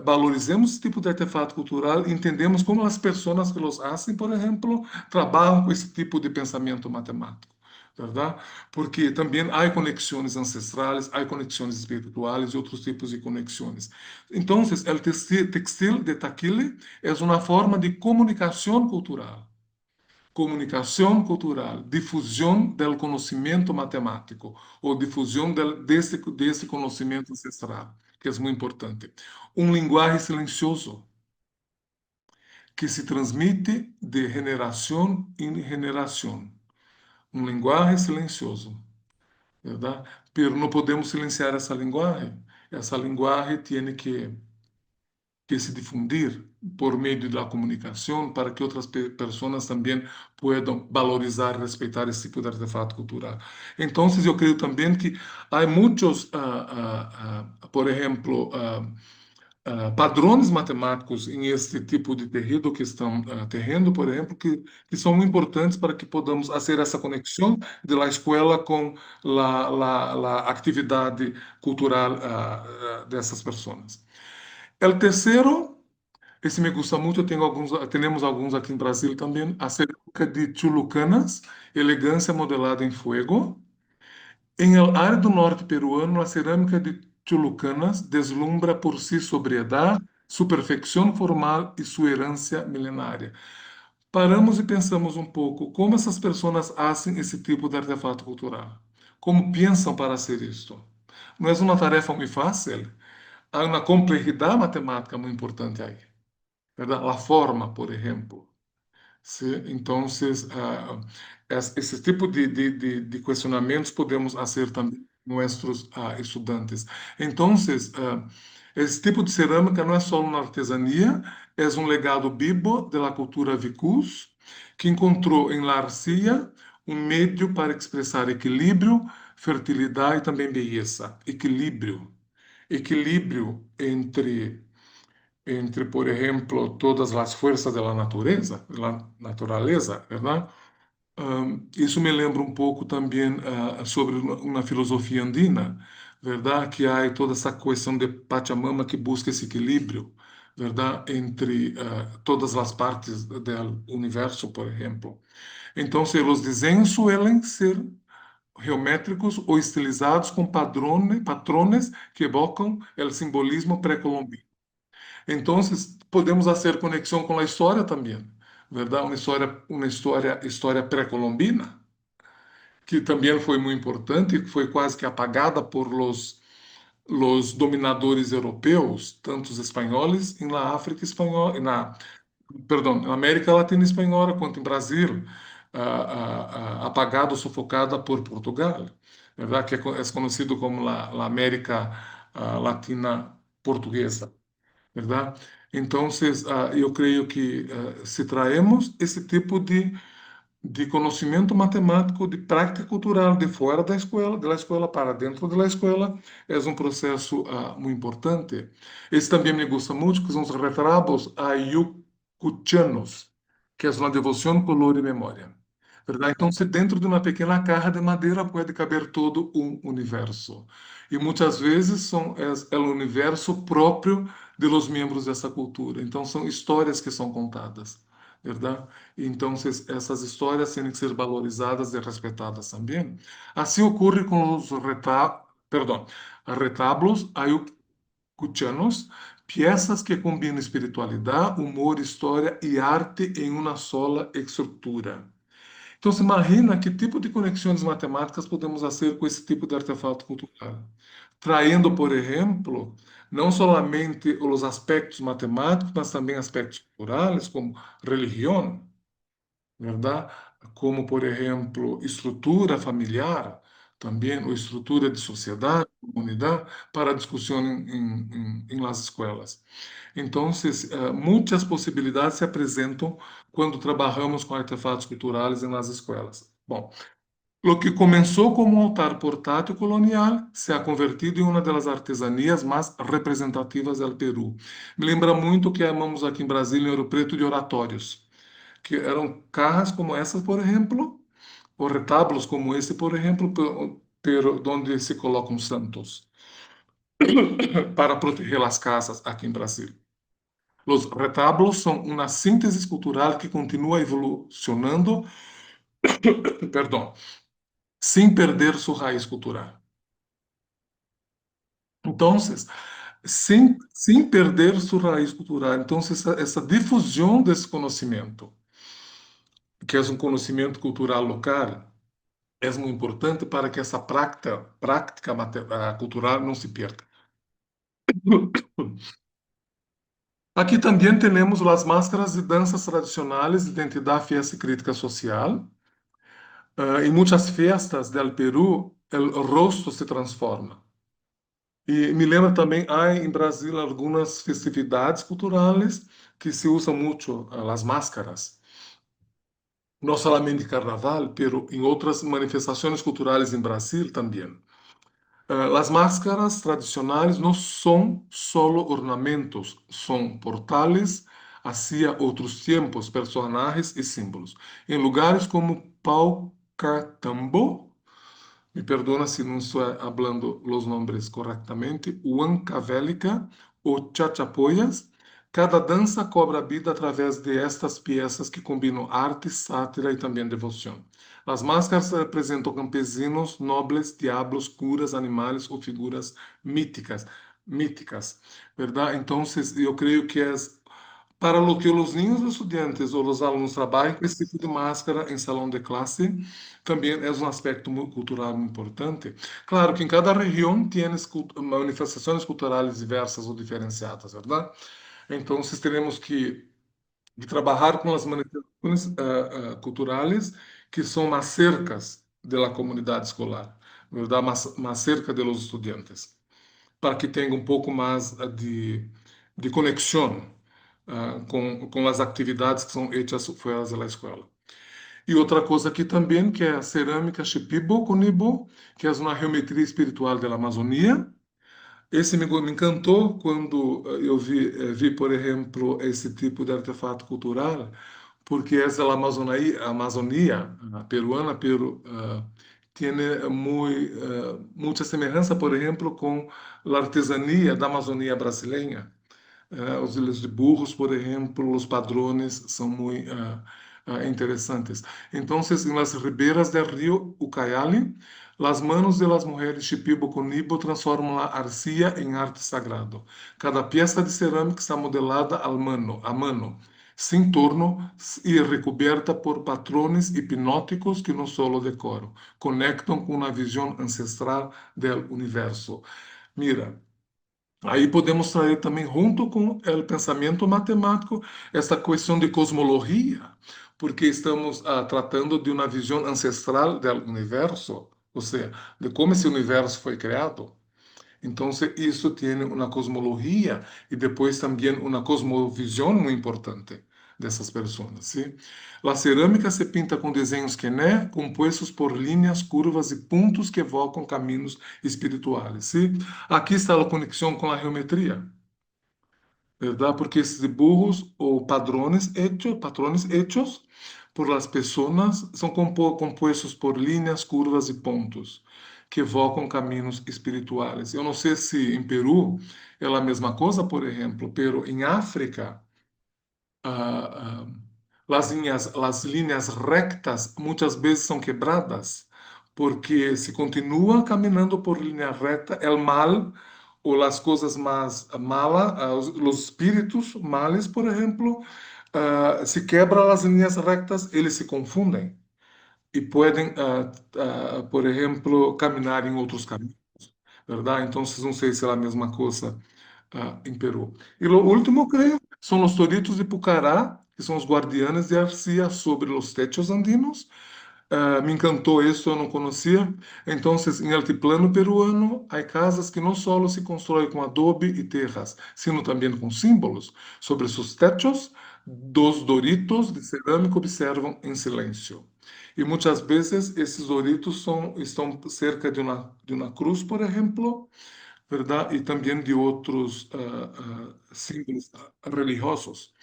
valorizemos esse tipo de artefato cultural, entendemos como as pessoas que os fazem, por exemplo, trabalham com esse tipo de pensamento matemático, verdade? Porque também há conexões ancestrais, há conexões espirituais e outros tipos de conexões. Então, o textil de taquile é uma forma de comunicação cultural, difusão do conhecimento matemático ou difusão desse conhecimento ancestral, que é muito importante. Um linguagem silencioso que se transmite de geração em geração. Um linguagem silencioso, verdade? Pero não podemos silenciar essa linguagem. Essa linguagem tem que se difundir por meio da comunicação para que outras pessoas também possam valorizar e respeitar esse tipo de artefato cultural. Então, eu creio também que há muitos, por exemplo, padrões matemáticos em este tipo de terreno que estão terreno, por exemplo, que são muito importantes para que podamos fazer essa conexão da escola com a atividade cultural dessas pessoas. O terceiro, esse me gusta muito, temos alguns aqui em Brasil também, acerca de chulucanas, elegância modelada em fuego. Em el árido norte peruano, a cerâmica de chulucanas deslumbra por si sobriedade, sua perfeição formal e sua herança milenária. Paramos e pensamos um pouco como essas pessoas fazem esse tipo de artefato cultural. Como pensam para ser isto? Não é uma tarefa muito fácil. Há uma complexidade matemática muito importante aí, verdade? A forma, por exemplo. Sí, entonces, esse tipo de questionamentos podemos fazer também nossos estudantes. Entonces, esse tipo de cerâmica não é só uma artesania, é um legado vivo da cultura vicus, que encontrou em la arcilla um meio para expressar equilíbrio, fertilidade e também beleza. Equilíbrio entre, por ejemplo, todas las fuerzas de la naturaleza, ¿verdad? Isso me lembra um pouco também sobre uma filosofia andina, verdade? Que há toda essa questão de Pachamama que busca esse equilíbrio, verdade? Entre todas as partes do universo, por exemplo. Então, os desenhos suelen ser geométricos ou estilizados com patrones que evocam o simbolismo pré-colombino. Então, podemos fazer conexão com a história também, verdade? Uma história pré-colombina, que também foi muito importante, que foi quase que apagada por los dominadores europeus, tanto os espanhóis em la África espanhola, perdão, na América Latina espanhola, quanto em Brasil, apagada ou sufocada por Portugal, verdade? Que é conhecido como a América latina portuguesa, ¿verdad? Entonces, eu creio que se traemos esse tipo de conhecimento matemático, de prática cultural de fora da escola para dentro da escola, é um processo muito importante. Esse também me gusta muito, que são os retratos ayucuchanos, que é uma devoção, color e memória. ¿Verdad? Então, dentro de uma pequena caja de madeira pode caber todo um universo. E muitas vezes é o universo próprio de los membros dessa cultura. Então, são histórias que são contadas. ¿Verdad? Entonces, essas histórias têm que ser valorizadas e respeitadas também. Assim ocorre com os retablos ayucuchanos, peças que combinam espiritualidade, humor, história e arte em uma sola estrutura. Então, se imagina que tipo de conexões matemáticas podemos fazer com esse tipo de artefato cultural. Traindo, por exemplo, não somente os aspectos matemáticos, mas também aspectos culturais, como religião, verdade? Como, por exemplo, estrutura familiar, também, ou estrutura de sociedade, comunidade, para discussão em las escolas. Então, muitas possibilidades se apresentam quando trabalhamos com artefatos culturais nas escolas. Bom, o que começou como um altar portátil colonial se ha convertido em uma das artesanias mais representativas do Peru. Me lembra muito o que amamos aqui em Brasília, em Ouro Preto, de oratórios, que eram cajas como essas, por exemplo, ou retábulos como esse, por exemplo, onde se colocam santos para proteger as casas aqui em Brasília. Os retábulos são uma síntese cultural que continua evolucionando, perdão, sem perder sua raiz cultural. Então, sem perder sua raiz cultural. Então, essa difusão desse conhecimento, que é um conhecimento cultural local, é muito importante para que essa prática cultural não se perca. Aqui também temos as máscaras de danças tradicionais de identidade, fiesta e crítica social. Em muitas festas do Peru, o rosto se transforma. E me lembra também, há em Brasil algumas festividades culturais que se usam muito as máscaras. Não somente carnaval, mas em outras manifestações culturais em Brasil também. As máscaras tradicionais não são solo ornamentos, são portales hacia outros tempos, personagens e símbolos. Em lugares como Paucartambo, me perdona se não estou falando os nomes corretamente, Huancavélica ou Chachapoyas, cada dança cobra vida através de estas peças que combinam arte, sátira e também devoção. As máscaras representam campesinos, nobres, diablos, curas, animais ou figuras míticas, verdade? Então, eu creio que é para o que os ninhos estudantes ou os alunos trabalham com esse tipo de máscara em salão de classe, também é um aspecto cultural muito importante. Claro que em cada região tem manifestações culturais diversas ou diferenciadas, verdade? Então, teremos que trabalhar com as manifestações culturais que são mais cercas da comunidade escolar, verdade? Mais cerca dos estudantes, para que tenha um pouco mais de conexão com as atividades que são feitas fora da escola. E outra coisa aqui também, que é a cerâmica Shipibo Konibo, que é uma geometria espiritual da Amazônia. Esse me encantou quando eu vi, por exemplo, esse tipo de artefato cultural, porque essa é a Amazônia peruana, tem muita semelhança, por exemplo, com a artesania da Amazônia brasileira. Os ilhas de burros, por exemplo, os padrões são muito interessantes. Então, nas ribeiras do rio Ucayali, as manos de las mulheres Shipibo Konibo transformam a arcilla em arte sagrado. Cada peça de cerâmica está modelada a mano, sem torno e recoberta por patrões hipnóticos que não só decoram, conectam com uma visão ancestral do universo. Mira, aí podemos trazer também, junto com o pensamento matemático, essa questão de cosmologia, porque estamos tratando de uma visão ancestral do universo, ou seja, de como esse universo foi criado. Entonces, eso tiene una cosmología y después también una cosmovisión muy importante de esas personas, ¿sí? La cerámica se pinta con desenhos Kené, compuestos por líneas, curvas y puntos que evocan caminos espirituales, ¿sí? Aquí está la conexión con la geometría, ¿verdad? Porque esses dibujos ou patrones hechos por las personas são compuestos por líneas, curvas e pontos que evocam caminhos espirituais. Eu não sei se em Peru é a mesma coisa, por exemplo, pero em África ah, las líneas rectas muitas vezes são quebradas, porque se continua caminhando por linha recta, el mal ou as coisas mais malas, os espíritos males, por exemplo, se quebram as linhas rectas, eles se confundem e podem, por exemplo, caminhar em outros caminhos, verdade? Então, não sei se é a mesma coisa em Peru. E o último, creio, são os toritos de Pucará, que são os guardianes de arcilla sobre os techos andinos. Me encantou isso, eu não conhecia. Então, em altiplano peruano, há casas que não só se constroem com adobe e terras, sino também com símbolos. Sobre seus techos, dos doritos de cerâmica observam em silêncio. E muitas vezes esses doritos estão cerca de uma cruz, por exemplo, ¿verdad? Y también de otros símbolos religiosos.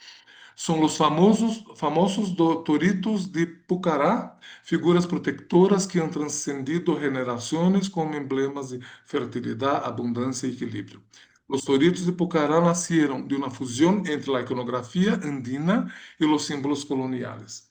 Son los famosos toritos de Pucará, figuras protectoras que han trascendido generaciones como emblemas de fertilidad, abundancia y equilibrio. Los toritos de Pucará nacieron de una fusión entre la iconografía andina y los símbolos coloniales.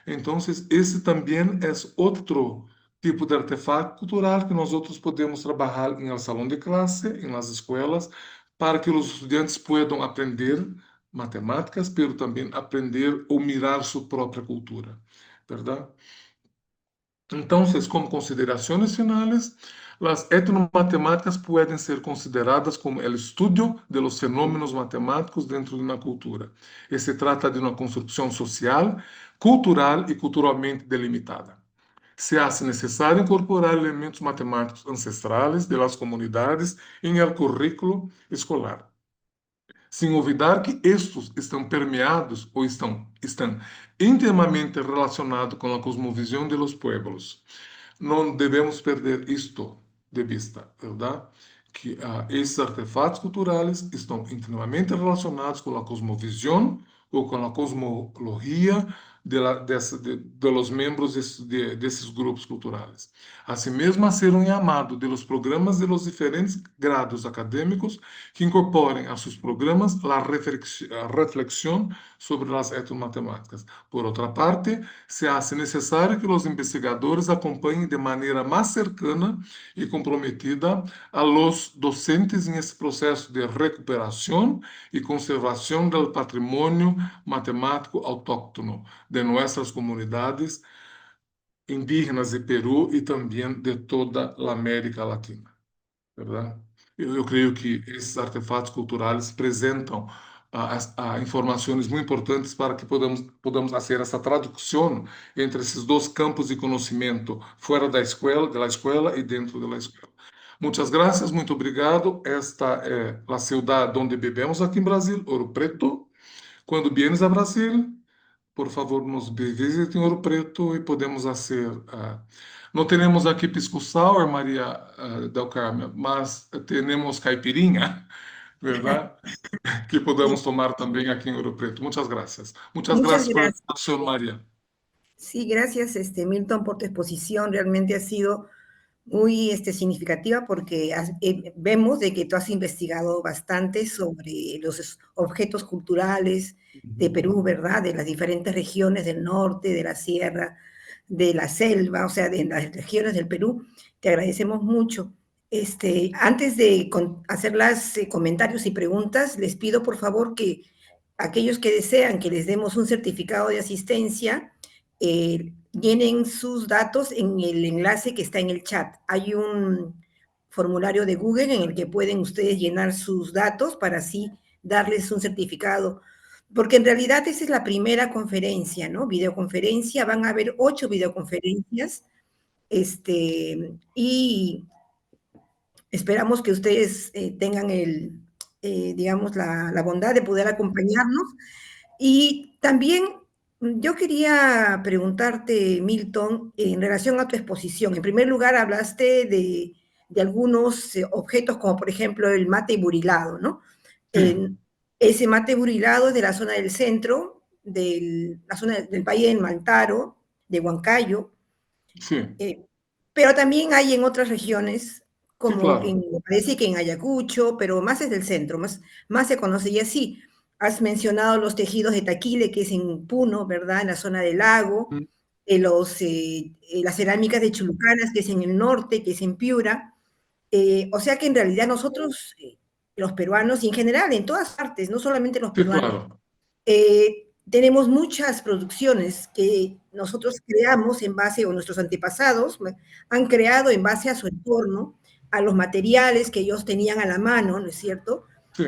Entonces, esse também é outro tipo de artefato cultural que nós outros podemos trabalhar em el salão de classe, em las escolas, para que os estudantes possam aprender matemáticas, pero também aprender ou mirar sua própria cultura, verdade? Então, como considerações finais, as etnomatemáticas podem ser consideradas como o estudo de los fenômenos matemáticos dentro de uma cultura. E se trata de uma construção social, cultural e culturalmente delimitada. Se hace necessário incorporar elementos matemáticos ancestrais de las comunidades em el currículo escolar, sem olvidar que estes estão permeados ou estão intimamente relacionados com a cosmovisão de los pueblos. Não devemos perder isto de vista, verdade? Que esses artefatos culturais estão intimamente relacionados com a cosmovisão ou com a cosmologia de los membros desses grupos culturais. Assim mesmo, a ser um chamado de los programas de los diferentes grados acadêmicos que incorporem a seus programas a reflexão sobre as etnomatemáticas. Por outra parte, se hace necessário que os investigadores acompanhem de maneira mais cercana e comprometida a los docentes em esse processo de recuperação e conservação do patrimônio matemático autóctono de nossas comunidades indígenas de Peru e também de toda a América Latina, verdade? Eu creio que esses artefatos culturais apresentam informações muito importantes para que podamos fazer essa tradução entre esses dois campos de conhecimento, fora da escola e dentro da escola. Muitas graças, muito obrigado. Esta é a cidade onde vivemos aqui em Brasil, Ouro Preto. Quando vienes a Brasil, por favor, nos visite em Ouro Preto e podemos fazer. Não temos aqui pisco sour, Maria del Carmen, mas temos caipirinha, verdade? Que podemos tomar também aqui em Ouro Preto. Muitas graças. Muitas graças por a exposição, Maria. Sí, gracias, Milton, por tu exposición. Realmente ha sido muy significativa porque vemos de que tú has investigado bastante sobre los objetos culturales de Perú, ¿verdad? De las diferentes regiones del norte, de la sierra, de la selva, o sea, de las regiones del Perú. Te agradecemos mucho. Antes de hacer los comentarios y preguntas, les pido por favor que aquellos que desean que les demos un certificado de asistencia, llenen sus datos en el enlace que está en el chat. Hay un formulario de Google en el que pueden ustedes llenar sus datos para así darles un certificado. Porque en realidad esa es la primera conferencia, ¿no? Videoconferencia, van a haber 8 videoconferencias, y Esperamos que ustedes tengan digamos, la bondad de poder acompañarnos. Y también yo quería preguntarte, Milton, en relación a tu exposición. En primer lugar, hablaste de algunos objetos, como por ejemplo el mate burilado, ¿no? Sí, Ese mate burilado es de la zona del centro, de la zona del Valle del Mantaro, de Huancayo, sí, eh, pero también hay en otras regiones, sí, como claro. me parece que en Ayacucho, pero más es del centro, más se conoce. Y así, has mencionado los tejidos de Taquile, que es en Puno, ¿verdad? En la zona del lago, Mm, las cerámicas de Chulucanas, que es en el norte, que es en Piura. O sea que en realidad nosotros, los peruanos, y en general en todas partes, no solamente los sí, peruanos, claro. tenemos muchas producciones que nosotros creamos en base, o nuestros antepasados han creado en base a su entorno, a los materiales que ellos tenían a la mano, ¿no es cierto? Sí,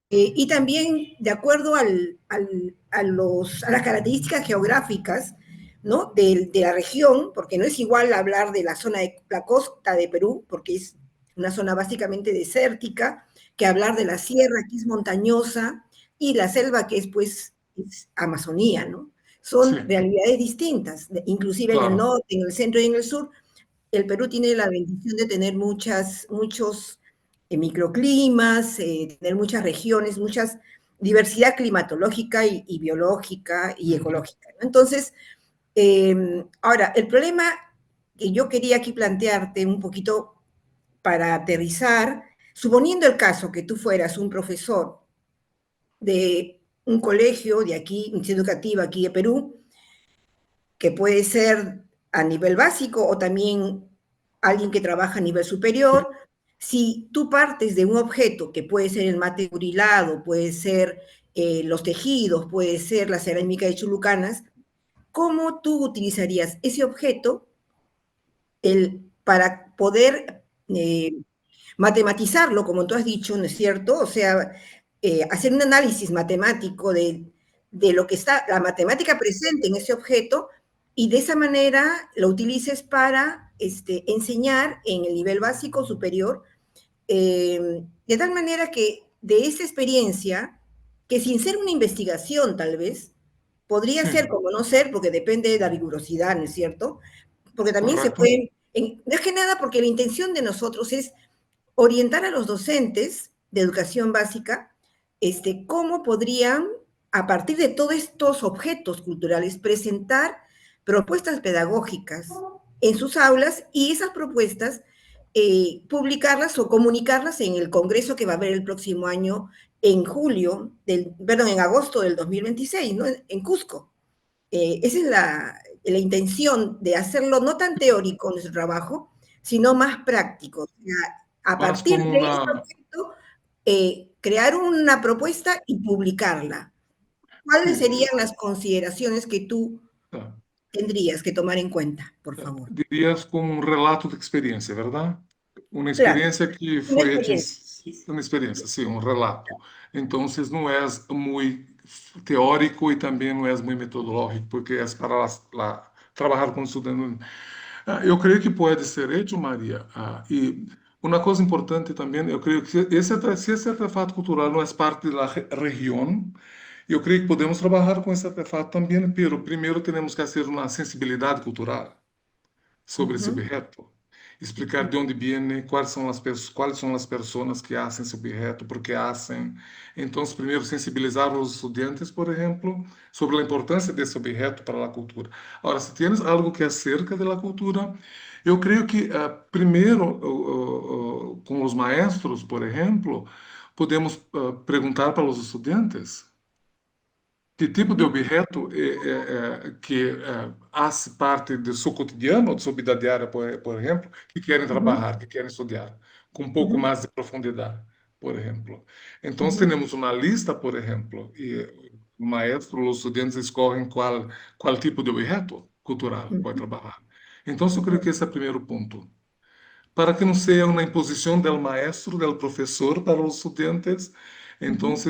Y también de acuerdo a las características geográficas, ¿no? De la región, porque no es igual hablar de la zona de la costa de Perú, porque es una zona básicamente desértica, que hablar de la sierra, que es montañosa, y la selva, que es pues es Amazonía, ¿no? sí, Son realidades distintas, inclusive en el claro. norte, en el centro y en el sur. El Perú tiene la bendición de tener muchos microclimas, tener muchas regiones, muchas diversidad climatológica y biológica y Ujú. ecológica, ¿no? Entonces, ahora, el problema que yo quería aquí plantearte un poquito para aterrizar, suponiendo el caso que tú fueras un profesor de un colegio de aquí, institución educativa aquí de Perú, que puede ser a nivel básico o también alguien que trabaja a nivel superior. Si tú partes de un objeto que puede ser el mate burilado, puede ser los tejidos, puede ser la cerámica de Chulucanas, ¿cómo tú utilizarías ese objeto para poder matematizarlo, como tú has dicho, ¿no es cierto? O sea, hacer un análisis matemático de lo que está, la matemática presente en ese objeto, y de esa manera lo utilices para enseñar en el nivel básico superior, de tal manera que de esa experiencia, que sin ser una investigación tal vez, podría Sí, ser como no ser, porque depende de la rigurosidad, ¿no es cierto? Porque también se correcto. puede, no es que nada, porque la intención de nosotros es orientar a los docentes de educación básica, cómo podrían, a partir de todos estos objetos culturales, presentar propuestas pedagógicas en sus aulas, y esas propuestas publicarlas o comunicarlas en el congreso que va a haber el próximo año en perdón, en agosto del 2026, ¿no? En Cusco. Esa es la intención de hacerlo no tan teórico nuestro trabajo, sino más práctico. O sea, a Más partir como de este una... objeto, crear una propuesta y publicarla. ¿Cuáles Sí, serían las consideraciones que tú tá. tendrías que tomar en cuenta, por favor? Dirías como um relato de experiência, verdade? Uma Claro, experiência que una foi hecha, experiencia. uma experiência, sim, um relato. Então, não é muito teórico e também não é muito metodológico, porque é para trabalhar com estudantes. Eu creio que pode ser hecho, Maria. E uma coisa importante também, eu creio que se esse artefato cultural não é parte da região, eu creio que podemos trabalhar com esse artefato também, mas primeiro temos que fazer uma sensibilidade cultural sobre esse Ujú, objeto, explicar de onde vem, quais são as pessoas que fazem esse objeto, por que fazem. Então, primeiro sensibilizar os estudantes, por exemplo, sobre a importância desse objeto para a cultura. Agora, se tienes algo que é acerca da cultura, eu creio que primeiro com os maestros, por exemplo, podemos perguntar para os estudantes que tipo de ujú, objeto que faz parte do seu cotidiano, de sua vida diária, por exemplo, que querem ujú, trabalhar, que querem estudar, com um pouco ujú, mais de profundidade, por exemplo. Então, ujú, temos uma lista, por exemplo, e o maestro, os estudantes escolhem qual tipo de objeto cultural pode ujú, trabalhar. Então, eu creio ujú, que esse é o primeiro ponto para que não seja uma imposição do maestro, do professor para os estudantes. Então, ujú,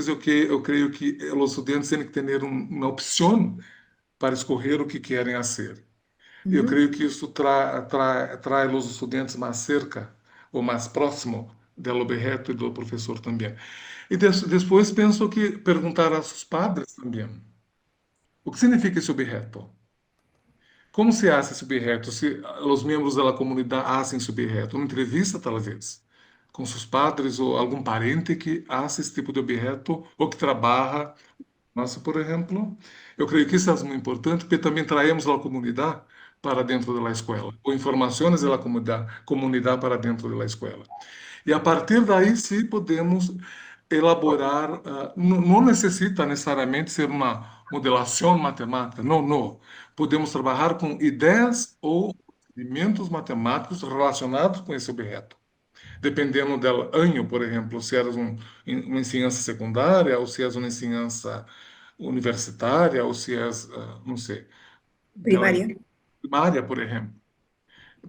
eu creio que os estudantes têm que ter uma opção para escolher o que querem fazer. Eu ujú, creio que isso traz os estudantes mais cerca o mais próximo do objeto e do professor também. E depois penso que perguntar a seus padres também, o que significa esse objeto? Como se hace esse objeto? Se os membros da comunidade fazem esse objeto? Uma entrevista, talvez, com seus padres ou algum parente que faz esse tipo de objeto ou que trabalha. Mas, por exemplo, eu creio que isso é muito importante, porque também traemos a comunidade para dentro da escola, ou informações da comunidade para dentro da escola. E a partir daí, sim, podemos elaborar, não necessita necessariamente ser uma modelação matemática, não, não. Podemos trabalhar com ideias ou procedimentos matemáticos relacionados com esse objeto. Dependendo do ano, por exemplo, se é uma ensinança secundária, ou se é uma ensinança universitária, ou se é, não sei, da Primaria. primária, por exemplo.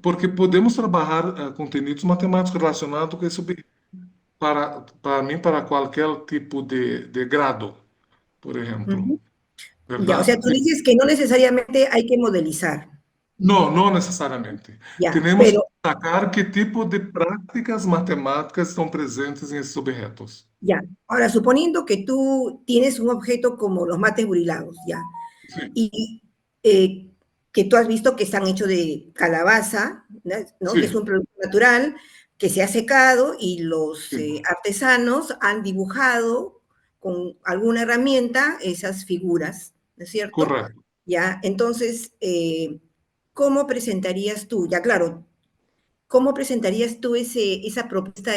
Porque podemos trabalhar conteúdos matemáticos relacionados com esse objeto para mim, para qualquer tipo de grado, por exemplo, Ujú. Ya, o ¿verdad? sea, tú dices que no necesariamente hay que modelizar, No, no necesariamente. ya, Tenemos que pero destacar qué tipo de prácticas matemáticas estão presentes en esses objetos. ya. Ahora, suponiendo que tú tienes un objeto como los mates burilados, ya, Sí, y eh, que tú has visto que están hechos de calabaza, ¿no? Que es sí, un producto natural, que se ha secado y los sí, artesanos han dibujado con alguna herramienta esas figuras, ¿no es cierto? correcto. Ya, entonces, ¿cómo presentarías tú? Ya, claro, ¿cómo presentarías tú esa propuesta,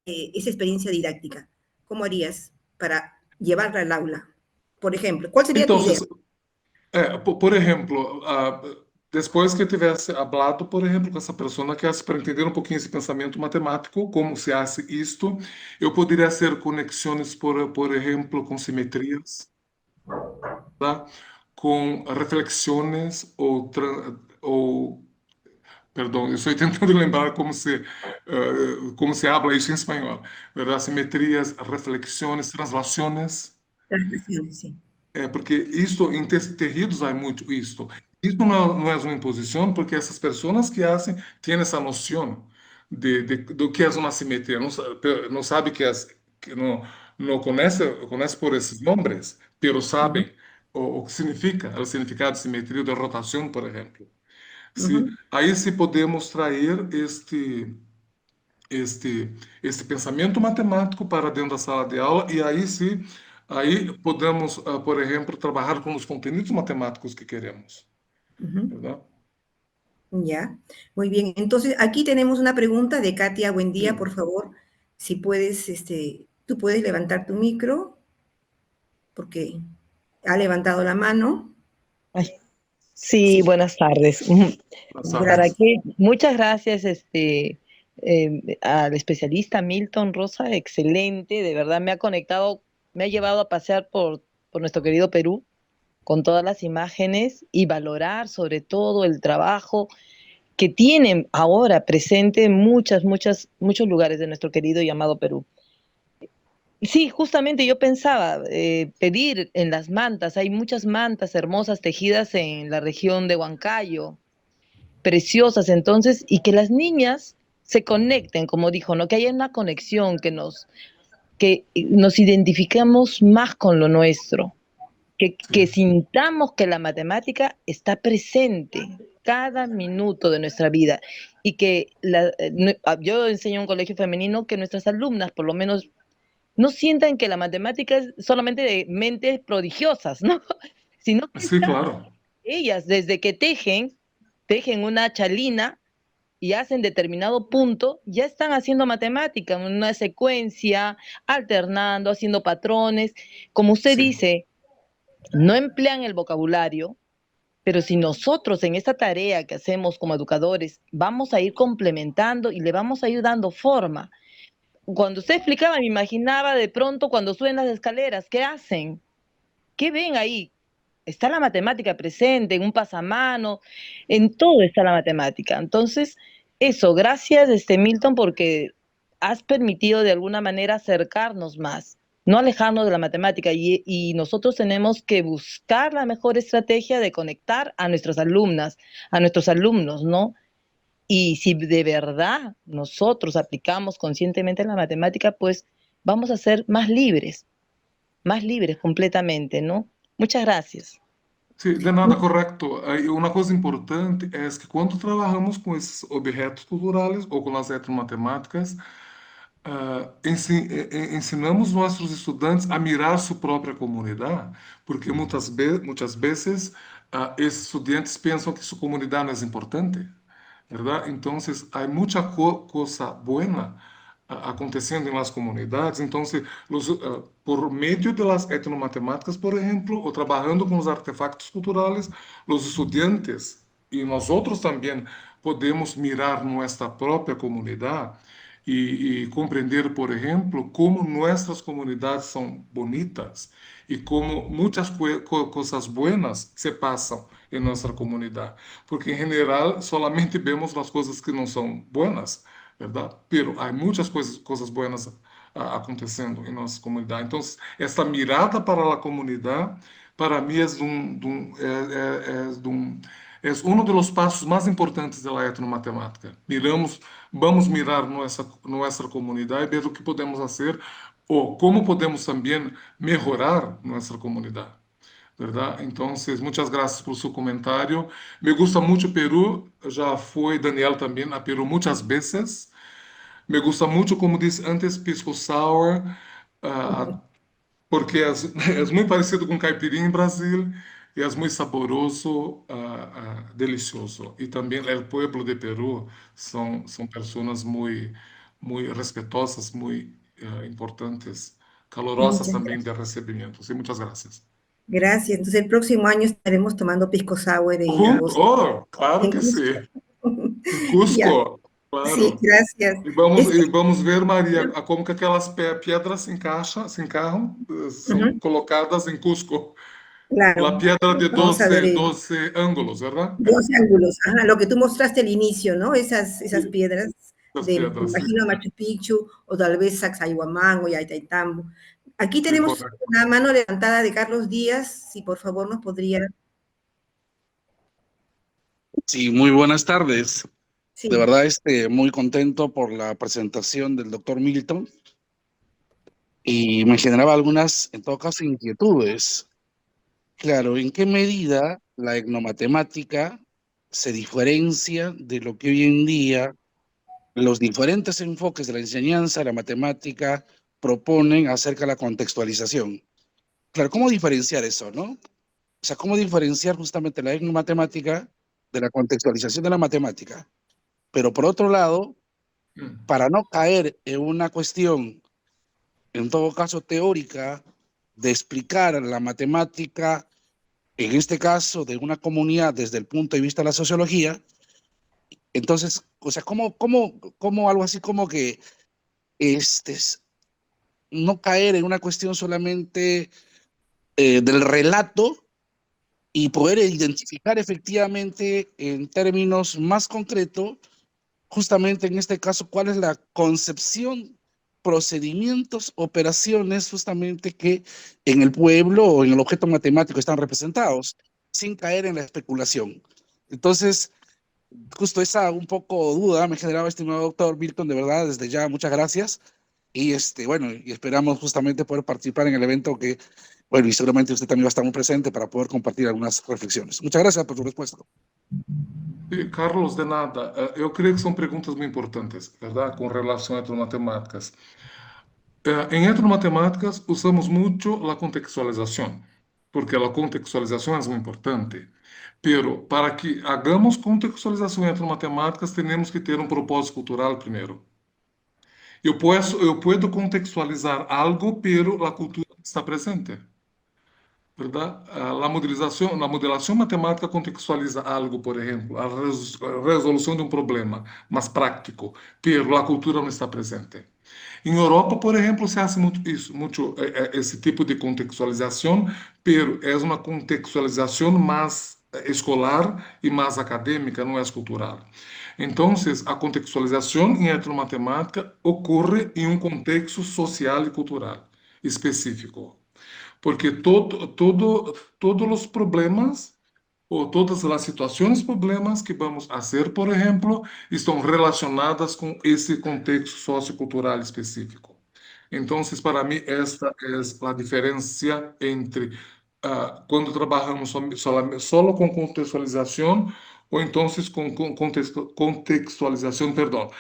esa experiencia didáctica? ¿Cómo harías para llevarla al aula? Por ejemplo, ¿cuál sería tu idea? Entonces, por ejemplo, depois que tivesse hablado, por exemplo, com essa pessoa que hace para entender um pouquinho esse pensamento matemático, como se hace isto, eu poderia fazer conexões, por exemplo, com simetrias, tá? Com reflexões ou perdão, eu estou tentando lembrar como se habla isso em espanhol, ¿verdad? Simetrias, reflexões, translações. Transnacionales, sí. Porque isto, em terrídeos há muito isto. Isso não é uma imposição, porque essas pessoas que fazem têm essa noção do que é uma simetria. Não, não sabe que não conhece por esses nomes, mas Ujú, sabem o que significa, o significado de simetria, de rotação, por exemplo. Se, ujú, aí se podemos trazer este pensamento matemático para dentro da sala de aula e aí sim, aí podemos, por exemplo, trabalhar com os conteúdos matemáticos que queremos, ujú. ¿verdad? Ya, muy bien. Entonces, aquí tenemos una pregunta de Katia. Buen día, Sí, por favor. Si puedes, tú puedes levantar tu micro, porque ha levantado la mano. Ay, sí, Sí, buenas tardes. buenas ¿Para tardes. gracias. qué? Muchas gracias, al especialista Milton Rosa, excelente, de verdad me ha conectado, me ha llevado a pasear por nuestro querido Perú con todas las imágenes y valorar sobre todo el trabajo que tienen ahora presente en muchos lugares de nuestro querido y amado Perú. Sí, justamente yo pensaba pedir en las mantas, hay muchas mantas hermosas tejidas en la región de Huancayo, preciosas entonces, y que las niñas se conecten, como dijo, ¿no? Que haya una conexión, que nos identificamos más con lo nuestro, Sí, que sintamos que la matemática está presente cada minuto de nuestra vida y que yo enseño en un colegio femenino que nuestras alumnas, por lo menos no sientan que la matemática es solamente de mentes prodigiosas, ¿no? Sino que sí, están claro. ellas, desde que tejen una chalina y hacen determinado punto, ya están haciendo matemática, una secuencia, alternando, haciendo patrones. Como usted Sí, dice, no emplean el vocabulario, pero si nosotros en esta tarea que hacemos como educadores vamos a ir complementando y le vamos a ir dando forma, cuando usted explicaba, me imaginaba de pronto cuando suben las escaleras, ¿qué hacen? ¿Qué ven ahí? Está la matemática presente, en un pasamano, en todo está la matemática. Entonces, eso, gracias, Milton, porque has permitido de alguna manera acercarnos más, no alejarnos de la matemática. Y nosotros tenemos que buscar la mejor estrategia de conectar a nuestras alumnas, a nuestros alumnos, ¿no? Y si de verdad nosotros aplicamos conscientemente la matemática, pues vamos a ser más libres completamente, ¿no? Muchas gracias. Sí, de nada, correcto. E uma coisa importante é que quando trabalhamos com esses objetos culturais ou com as etnomatemáticas, ensinamos nossos estudantes a mirar sua própria comunidade, porque muitas vezes esses estudantes pensam que sua comunidade não é importante, ¿verdad? Entonces, hay mucha cosa buena aconteciendo en las comunidades. Entonces, por medio de las etnomatemáticas, por ejemplo, o trabajando con los artefactos culturales, los estudiantes y nosotros también podemos mirar nuestra propia comunidad y comprender, por ejemplo, cómo nuestras comunidades son bonitas y cómo muchas cosas buenas se pasan en nuestra comunidad. Porque en general solamente vemos las cosas que no son buenas, ¿verdad? Pero hay muchas cosas buenas aconteciendo en nuestra comunidad. Entonces, esta mirada para la comunidad, para mí es uno de los pasos más importantes de la etnomatemática. Vamos mirar nuestra comunidad y ver lo que podemos hacer o cómo podemos también mejorar nuestra comunidad. ¿Verdad? Entonces, muchas gracias por su comentario. Me gusta mucho Perú, ya fue Daniel también a Perú muchas veces. Me gusta mucho, como disse antes, Pisco Sour, porque es muy parecido con caipirinha en Brasil y es muy saboroso, delicioso. Y también el pueblo de Perú son personas muy respetuosas, muy importantes, calorosas Muchas también gracias. de recibimiento. Sí, muchas gracias. Gracias. Entonces, el próximo año estaremos tomando pisco sour en agosto. Oh, claro En que sí. Cusco. Em Ya, Cusco, sí, claro. gracias. E Este, vamos ver, Maria, como que aquelas pedras se encarram, são ujú, colocadas em Cusco. La claro, piedra de vamos a ver 12 ángulos, ¿verdad? dos ángulos. Ajá, lo que tú mostraste al inicio, ¿no? Esas Sí, piedras las de, me piedras, sí. imagino, Machu Picchu o tal vez Sacsayhuamán o Ollantaytambo. Aquí Sí, tenemos correcto. una mano levantada de Carlos Díaz, si por favor nos podría. Sí, muy buenas tardes. De Sí, verdad, muy contento por la presentación del doctor Milton y me generaba algunas, en todo caso, inquietudes. Claro, ¿en qué medida la etnomatemática se diferencia de lo que hoy en día los diferentes enfoques de la enseñanza de la matemática proponen acerca de la contextualización? Claro, ¿cómo diferenciar eso, no? O sea, ¿cómo diferenciar justamente la etnomatemática de la contextualización de la matemática? Pero por otro lado, Mm. para no caer en una cuestión, en todo caso teórica, de explicar la matemática, en este caso de una comunidad desde el punto de vista de la sociología, entonces, o sea, ¿cómo algo así como que este, no caer en una cuestión solamente del relato y poder identificar efectivamente en términos más concretos justamente en este caso, cuál es la concepción, procedimientos, operaciones justamente que en el pueblo o en el objeto matemático están representados, sin caer en la especulación. Entonces, justo esa un poco duda me generaba, estimado doctor Milton, de verdad, desde ya, muchas gracias. Y bueno, y esperamos justamente poder participar en el evento que, bueno, y seguramente usted también va a estar muy presente para poder compartir algunas reflexiones. Muchas gracias por su respuesta. E, Carlos, de nada. Eu creio que são perguntas muito importantes, verdade? Com relação a etnomatemáticas. Em etnomatemáticas, usamos muito a contextualização, porque a contextualização é muito importante. Pero para que hagamos contextualização em etnomatemáticas, temos que ter um propósito cultural primeiro. Eu puedo contextualizar algo, pero a cultura está presente. ¿Verdad? La modelación matemática contextualiza algo, por ejemplo, a resolución de un problema más práctico, pero la cultura no está presente. En Europa, por ejemplo, se hace mucho ese tipo de contextualización, pero es una contextualización más escolar y más académica, no es cultural. Entonces, a contextualización en etnomatemática ocurre en un contexto social y cultural específico. Porque todos os problemas ou todas as situações, problemas que vamos fazer, por exemplo, estão relacionadas com esse contexto sociocultural específico. Então, para mim, esta é a diferença entre quando trabalhamos só com contextualização ou então com contextualização, perdão,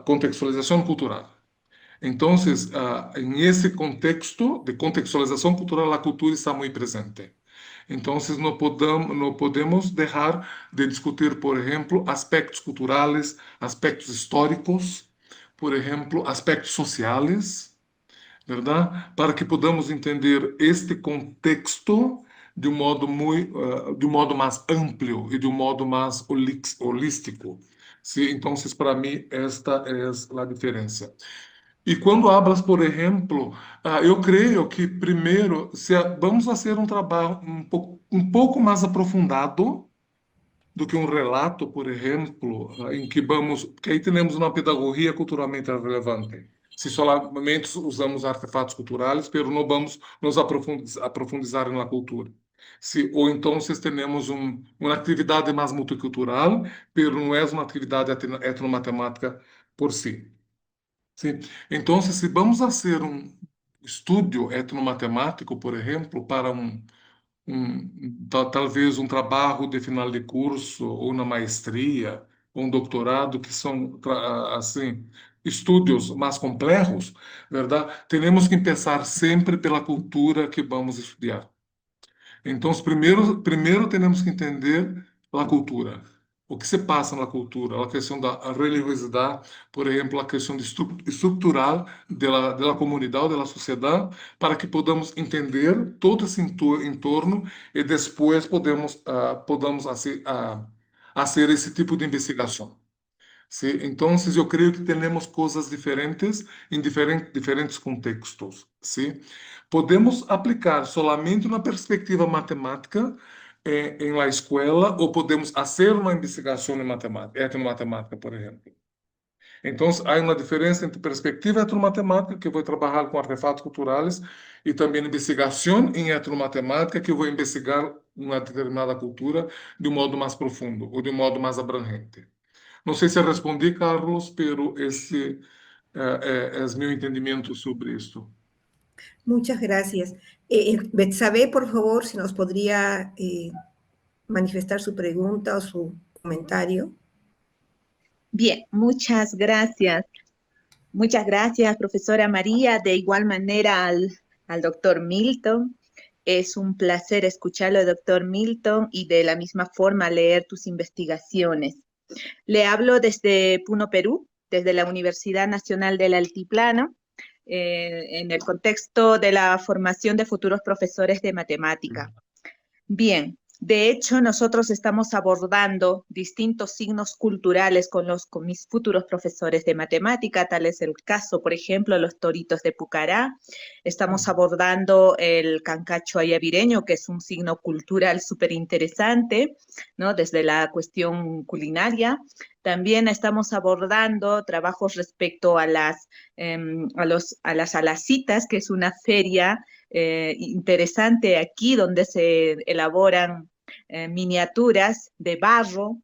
contextualização cultural. Então, em esse contexto de contextualização cultural, a cultura está muito presente. Então, não podemos deixar de discutir, por exemplo, aspectos culturais, aspectos históricos, por exemplo, aspectos sociais, verdade? Para que podamos entender este contexto de um modo de um modo mais amplo e de um modo mais holístico. Sim, então, para mim, esta é a diferença. E quando hablas, por exemplo, eu creio que primeiro vamos fazer um trabalho um pouco mais aprofundado do que um relato, por exemplo, em que que aí temos uma pedagogia culturalmente relevante. Se solamente usamos artefatos culturais, mas não vamos nos aprofundizar na cultura. Ou então temos uma atividade mais multicultural, mas não é uma atividade etnomatemática por si. Sim. Então, se vamos fazer um estudo etnomatemático, por exemplo, para talvez um trabalho de final de curso, ou uma maestria, ou um doutorado, que são assim estudos mais complexos, verdade? Temos que pensar sempre pela cultura que vamos estudar. Então, primeiro temos que entender a cultura. O que se passa na cultura, a questão da religiosidade, por exemplo, a questão estrutural da comunidade, da sociedade, para que podamos entender todo esse entorno e depois podamos fazer esse tipo de investigação. Sí, entonces yo creo que tenemos cosas diferentes en diferentes contextos. ¿Sí? Podemos aplicar solamente una perspectiva matemática en la escuela o podemos hacer una investigación en etnomatemática, por ejemplo. Entonces, hay una diferencia entre perspectiva etnomatemática, que voy a trabajar con artefactos culturales, y también investigación en etnomatemática, que voy a investigar una determinada cultura de un modo más profundo o de un modo más abrangente. Não sei se respondi, Carlos, pero esse é meu entendimento sobre isto. Muchas gracias. Betsabe, por favor, si nos podría manifestar su pregunta o su comentario. Bien, muchas gracias. Muchas gracias, profesora María. De igual manera al doctor Milton. Es un placer escucharlo, doctor Milton, y de la misma forma leer tus investigaciones. Le hablo desde Puno, Perú, desde la Universidad Nacional del Altiplano, en el contexto de la formación de futuros profesores de matemática. Bien, de hecho, nosotros estamos abordando distintos signos culturales con mis futuros profesores de matemática, tal es el caso, por ejemplo, los toritos de Pucará. Estamos abordando el cancacho ayavireño, que es un signo cultural súper interesante, ¿no? Desde la cuestión culinaria. También estamos abordando trabajos respecto a las alacitas, que es una feria interesante aquí, donde se elaboran miniaturas de barro,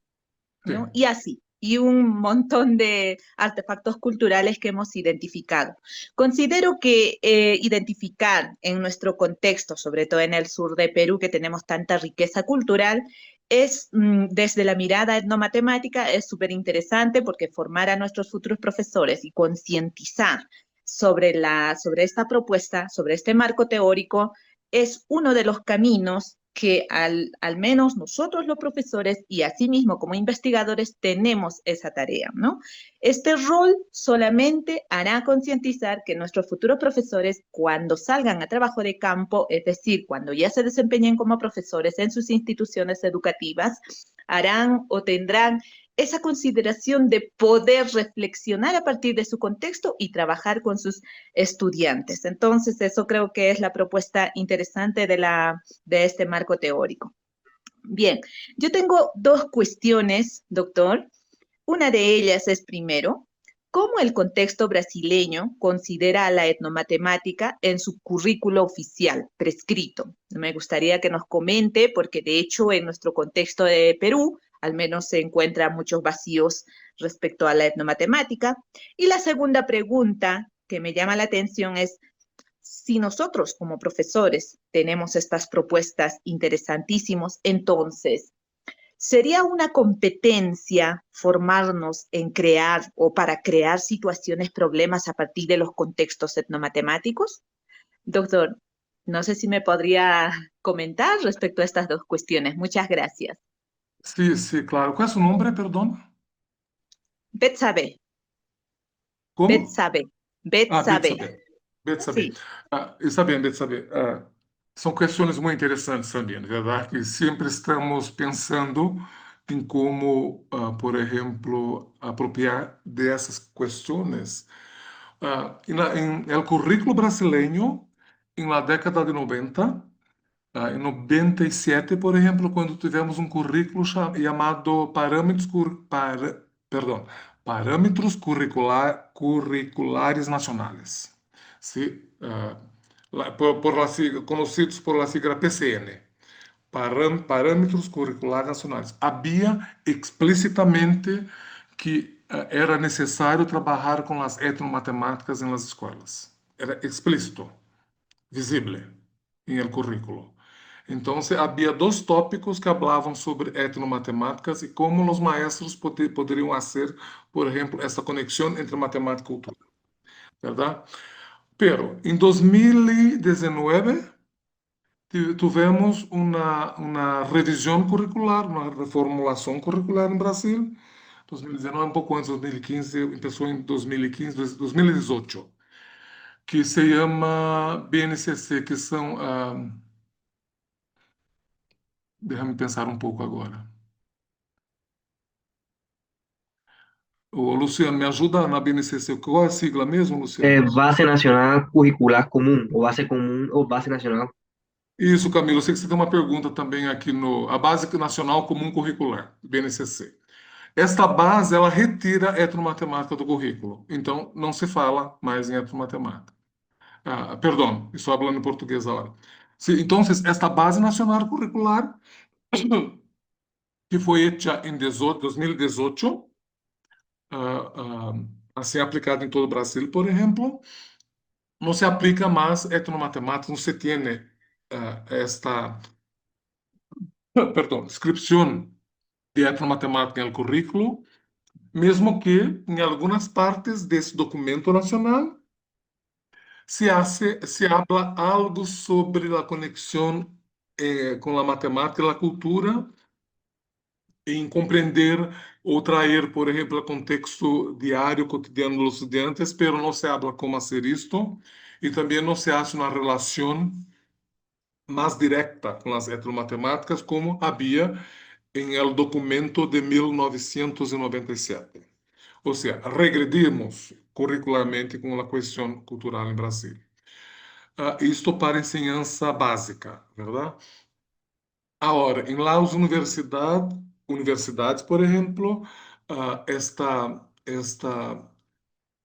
¿no? Sí. Y así, y un montón de artefactos culturales que hemos identificado. Considero que identificar en nuestro contexto, sobre todo en el sur de Perú, que tenemos tanta riqueza cultural, es, desde la mirada etnomatemática, es súper interesante, porque formar a nuestros futuros profesores y concientizar sobre esta propuesta, sobre este marco teórico, es uno de los caminos que al menos nosotros los profesores y asimismo como investigadores tenemos esa tarea, ¿no? Este rol solamente hará concientizar que nuestros futuros profesores, cuando salgan a trabajo de campo, es decir, cuando ya se desempeñen como profesores en sus instituciones educativas, harán o tendrán esa consideración de poder reflexionar a partir de su contexto y trabajar con sus estudiantes. Entonces, eso creo que es la propuesta interesante de este marco teórico. Bien, yo tengo dos cuestiones, doctor. Una de ellas es, primero, cómo el contexto brasileño considera a la etnomatemática en su currículo oficial, prescrito. Me gustaría que nos comente, porque de hecho en nuestro contexto de Perú, al menos se encuentran muchos vacíos respecto a la etnomatemática. Y la segunda pregunta que me llama la atención es, si nosotros como profesores tenemos estas propuestas interesantísimas, entonces, ¿sería una competencia formarnos en crear o para crear situaciones, problemas a partir de los contextos etnomatemáticos? Doctor, no sé si me podría comentar respecto a estas dos cuestiones. Muchas gracias. Sí, sí, claro. ¿Cuál es su nombre, perdón? Betsabe. ¿Cómo? Betsabe. Betsabe. Betsabe. Betsabe. Sí. Está bien, Betsabe. São questões muito interessantes também, na verdade, que sempre estamos pensando em como, por exemplo, apropriar dessas questões. Em el currículo brasileño, em la década de 90, em 97, por exemplo, quando tivemos um currículo chamado Parâmetros Curriculares Nacionais, ¿sí? Conhecidos por la sigla PCN, Parâmetros Curriculares Nacionais. Havia explicitamente que era necessário trabalhar com as etnomatemáticas nas escolas. Era explícito, visível em el currículo. Então, havia dois tópicos que falavam sobre etnomatemáticas e como os maestros poderiam fazer, por exemplo, essa conexão entre matemática e cultura. ¿Verdad? Pero em 2019 tivemos uma revisão curricular, uma reformulação curricular em Brasil. 2019, um pouco antes de 2015, começou em 2015, 2018, que se chama BNCC, que são... Deixa-me pensar um pouco agora. Ô, Luciano, me ajuda na BNCC. Qual é a sigla mesmo, Luciano? Base Nacional Curricular Comum, o Base Nacional. Isso, Camilo. Eu sei que você tem uma pergunta também aqui no... A Base Nacional Comum Curricular, BNCC. Esta base, ela retira a etnomatemática do currículo. Então, não se fala mais em etnomatemática. Perdão, estou falando em português agora. Sí, entonces, esta base nacional curricular, que foi hecha em 2018, a ser aplicada em todo o Brasil, por exemplo, não se aplica mais etnomatemática, não se tem esta, descrição de etnomatemática no currículo, mesmo que em algumas partes desse documento nacional se habla algo sobre a conexão com a matemática e a cultura, em compreender ou trazer, por exemplo, o contexto diário, cotidiano dos estudantes, mas não se habla como fazer isto, e também não se hace uma relação mais direta com as etnomatemáticas, como havia em el documento de 1997. Ou seja, regredimos curricularmente com a questão cultural em Brasil. Isto para ensinança básica, verdade? Agora, em las universidades, por exemplo, esta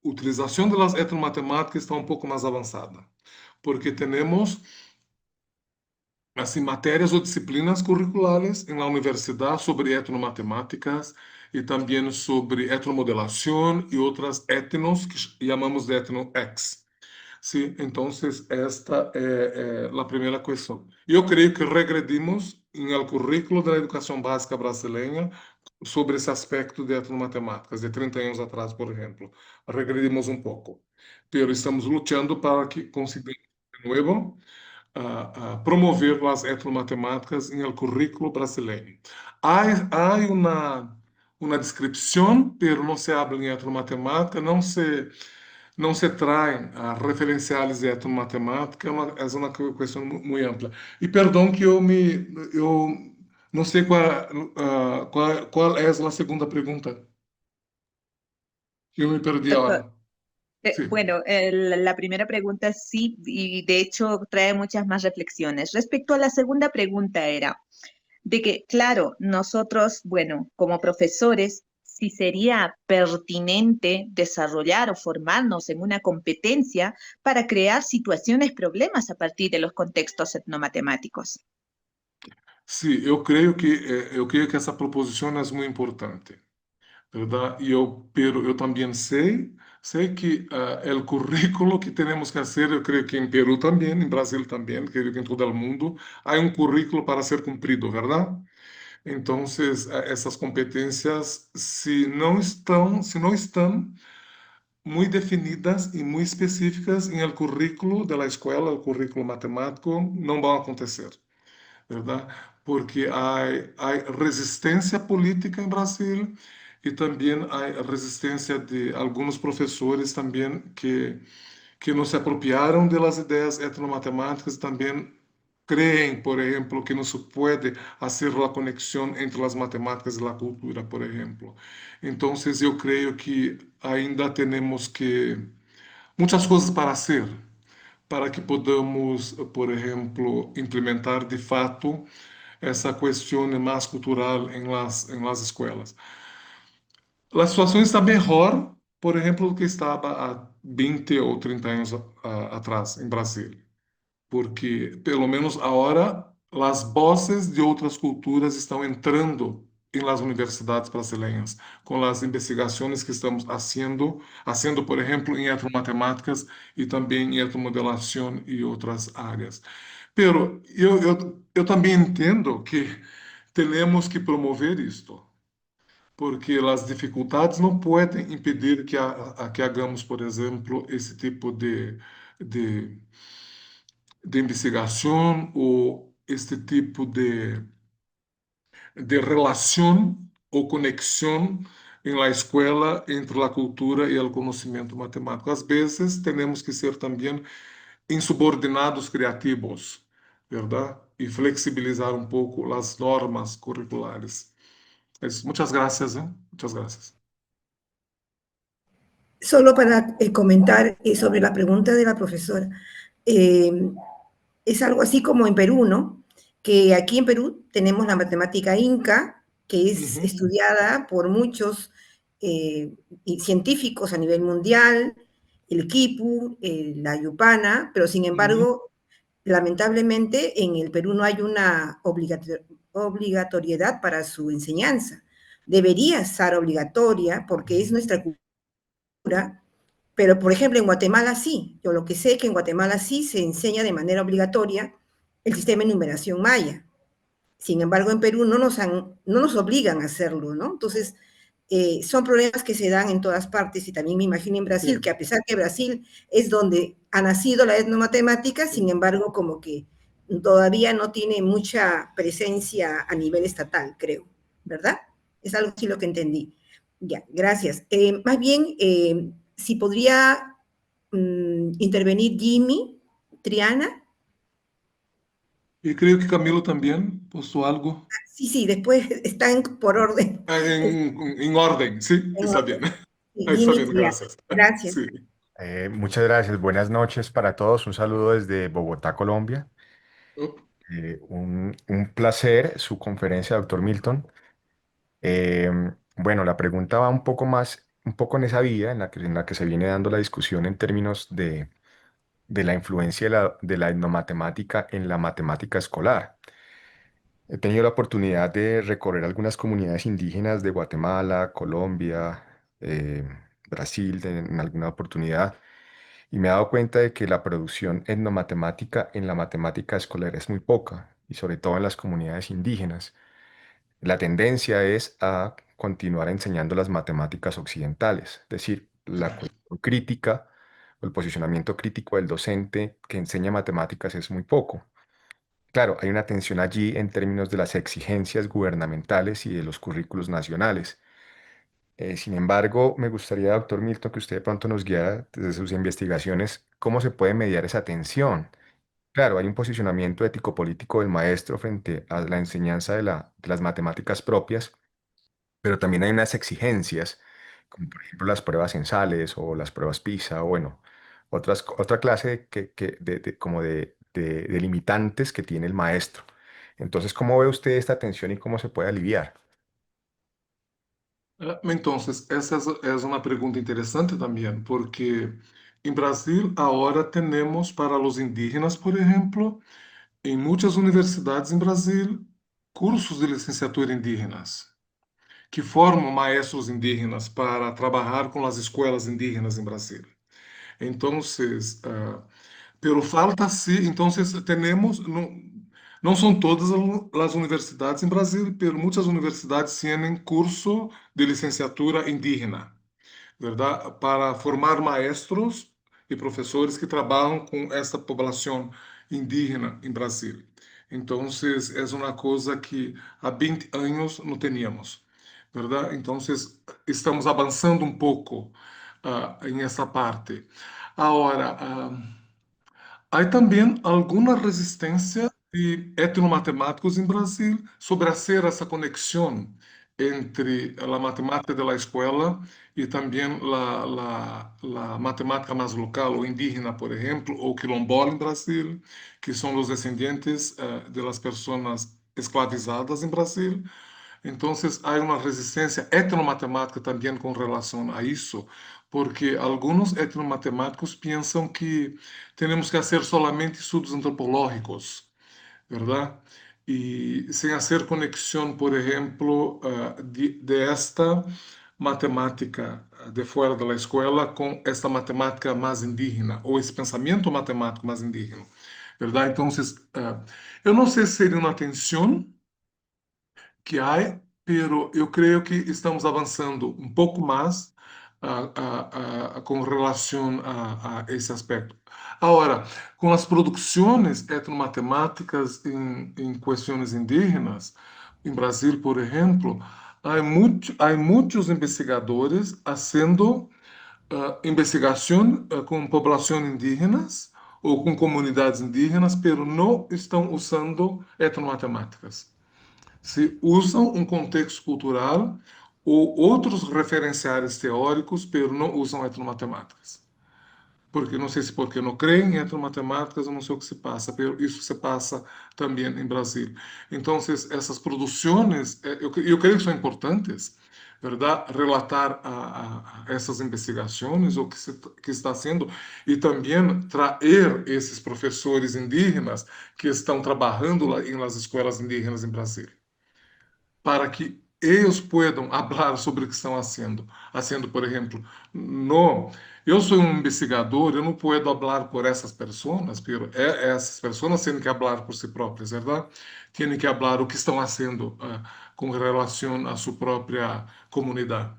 utilização das etnomatemáticas está um pouco mais avançada, porque temos assim, matérias ou disciplinas curriculares na universidade sobre etnomatemáticas e também sobre etnomodelação e outras etnos que chamamos de etno-X. Sí, entonces esta es la primera cuestión. Yo creo que regredimos en el currículo de la educación básica brasileña sobre ese aspecto de etnomatemáticas, de 30 años atrás, por ejemplo. Regredimos un poco, pero estamos luchando para que consigamos de nuevo promover las etnomatemáticas en el currículo brasileño. Hay una descripción, pero no se habla en etnomatemática, não se traem referenciais de etnomatemática, é uma questão muito ampla. E perdão que eu não sei qual é a segunda pergunta. Eu me perdi ahora. Sí. Bueno, la primera pregunta sí, y de hecho trae muchas más reflexiones. Respecto a la segunda pregunta era de que, claro, nosotros, bueno, como profesores, si sería pertinente desarrollar o formarnos en una competencia para crear situaciones, problemas a partir de los contextos etnomatemáticos. Sí, eu creio que essa proposição é muito importante, ¿verdad? Pero eu também sei que o currículo que temos que fazer, eu creio que em Peru também, em Brasil também, creio que em todo o mundo, há um currículo para ser cumprido, ¿verdad? Então, essas competências, se não estão muito definidas e muito específicas em el currículo da escola, o currículo matemático, não vão acontecer, ¿verdad? Porque há resistência política em Brasil e também há resistência de alguns professores também que não se apropriaram das ideias etnomatemáticas, também creem, por exemplo, que não se pode fazer a conexão entre as matemáticas e a cultura, por exemplo. Então, eu creio que ainda temos que muitas coisas para fazer para que podamos, por exemplo, implementar de fato essa questão mais cultural em las escolas. A situação está melhor, por exemplo, do que estava há 20 ou 30 anos atrás em Brasil, porque pelo menos agora as vozes de outras culturas estão entrando em las universidades brasileiras, com as investigações que estamos fazendo, por exemplo, em etnomatemáticas e também em etnomodelação e outras áreas. Pero eu também entendo que temos que promover isto, porque as dificuldades não podem impedir que hagamos, por exemplo, esse tipo de, de investigação ou este tipo de relação ou conexão em la escola entre a cultura e o conhecimento matemático. Às vezes, temos que ser também insubordinados criativos, verdade? E flexibilizar um pouco as normas curriculares. Muchas gracias, ¿eh? Muchas gracias. Solo para comentar sobre la pregunta de la profesora. Es algo así como en Perú, ¿no? Que aquí en Perú tenemos la matemática inca, que es estudiada por muchos científicos a nivel mundial, el quipu, la yupana, pero sin embargo, lamentablemente en el Perú no hay una obligatoriedad para su enseñanza. Debería ser obligatoria porque es nuestra cultura, pero por ejemplo en Guatemala sí. Yo lo que sé es que en Guatemala sí se enseña de manera obligatoria el sistema de numeración maya. Sin embargo, en Perú no nos obligan a hacerlo, ¿no? Entonces, son problemas que se dan en todas partes y también me imagino en Brasil, que a pesar que Brasil es donde ha nacido la etnomatemática, sin embargo, como que todavía no tiene mucha presencia a nivel estatal, creo, ¿verdad? Es algo así lo que entendí. Ya, gracias. Más bien, si podría intervenir Jimmy, Triana. Y creo que Camilo también puso algo. Sí, después están por orden. En orden, sí, está bien. Está bien, gracias. Gracias. Sí. Muchas gracias. Buenas noches para todos. Un saludo desde Bogotá, Colombia. Un placer su conferencia, doctor Milton. Bueno, la pregunta va un poco en esa vía en la que se viene dando la discusión en términos de la influencia de la etnomatemática en la matemática escolar. He tenido la oportunidad de recorrer algunas comunidades indígenas de Guatemala, Colombia, Brasil en alguna oportunidad, y me he dado cuenta de que la producción etnomatemática en la matemática escolar es muy poca, y sobre todo en las comunidades indígenas. La tendencia es a continuar enseñando las matemáticas occidentales, es decir, la cuestión crítica o el posicionamiento crítico del docente que enseña matemáticas es muy poco. Claro, hay una tensión allí en términos de las exigencias gubernamentales y de los currículos nacionales. Sin embargo, me gustaría, doctor Milton, que usted de pronto nos guiara desde sus investigaciones cómo se puede mediar esa tensión. Claro, hay un posicionamiento ético-político del maestro frente a la enseñanza de las matemáticas propias, pero también hay unas exigencias, como por ejemplo las pruebas censales o las pruebas PISA, o bueno, otra clase como de limitantes que tiene el maestro. Entonces, ¿cómo ve usted esta tensión y cómo se puede aliviar? Entonces, esa es una pregunta interesante también, porque en Brasil ahora tenemos para los indígenas, por ejemplo, en muchas universidades en Brasil, cursos de licenciatura indígenas, que formam maestros indígenas para trabalhar com as escolas indígenas em Brasil. Então, pero falta sí, entonces tenemos, não são todas as universidades em Brasil, pero muitas universidades têm curso de licenciatura indígena, ¿verdad? Para formar maestros e professores que trabalham com essa população indígena em Brasil. Então, é uma coisa que há 20 anos não tínhamos, ¿verdad? Então, estamos avançando um pouco em essa parte. Agora, há também alguma resistência de etnomatemáticos em Brasil sobre fazer essa conexão entre a matemática da escola e também a matemática mais local, ou indígena, por exemplo, ou quilombola em Brasil, que são os descendentes das pessoas escravizadas em Brasil. Então, há uma resistência etnomatemática também com relação a isso, porque alguns etnomatemáticos pensam que temos que fazer solamente estudos antropológicos, ¿verdad? Y sin hacer conexión, por ejemplo, de esta matemática de fuera de la escuela con esta matemática más indígena, o ese pensamiento matemático más indígena, ¿verdad? Entonces, yo no sé si sería una tensión que há, pero eu creio que estamos avançando um pouco mais com relação a esse aspecto. Agora, com as produções etnomatemáticas em questões indígenas, em Brasil, por exemplo, há muitos investigadores fazendo investigação com populações indígenas ou com comunidades indígenas, pero não estão usando etnomatemáticas. Se usam um contexto cultural ou outros referenciais teóricos, pero não usam etnomatemáticas. Porque não sei se porque não creem em etnomatemáticas, eu não sei o que se passa, pero isso se passa também em Brasil. Então, essas produções, eu creio que são importantes, verdade? Relatar a essas investigações, o que está sendo, e também trazer esses professores indígenas que estão trabalhando lá nas escolas indígenas em Brasil, para que eles puedan falar sobre o que estão fazendo. Por exemplo, eu sou um investigador, eu não posso falar por essas pessoas, mas essas pessoas têm que falar por si próprias, verdade? Têm que falar o que estão fazendo com relação à sua própria comunidade.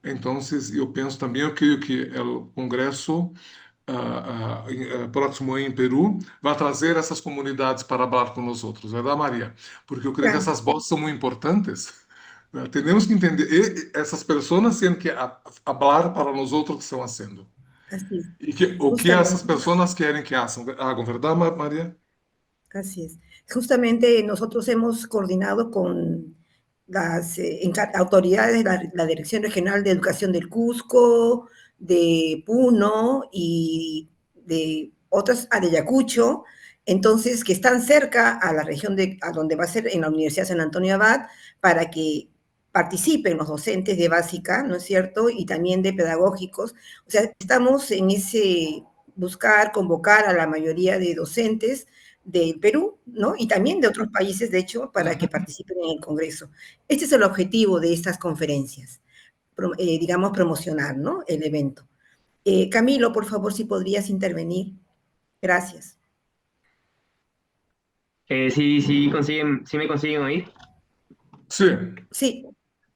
Então, eu penso também, eu creio que o Congresso próximo em Peru vai trazer essas comunidades para falar com nós outros, verdade, Maria? Porque eu creio que essas vozes são muito importantes. Temos que entender, e essas pessoas têm que falar para nós outros o que estão fazendo. Así es. E o que essas pessoas querem que hagam, verdade, Maria? Así es. Justamente nosotros hemos coordinado con las autoridades de la Dirección Regional de Educación del Cusco, de Puno y de otras, de Ayacucho, entonces que están cerca a la región a donde va a ser en la Universidad San Antonio Abad, para que participen los docentes de básica, ¿no es cierto? Y también de pedagógicos. O sea, estamos en ese convocar a la mayoría de docentes del Perú, ¿no? Y también de otros países, de hecho, para que participen en el Congreso. Este es el objetivo de estas conferencias, digamos, promocionar, ¿no? El evento. Camilo, por favor, si podrías intervenir. Gracias. Sí me consiguen oír. Sí. Sí.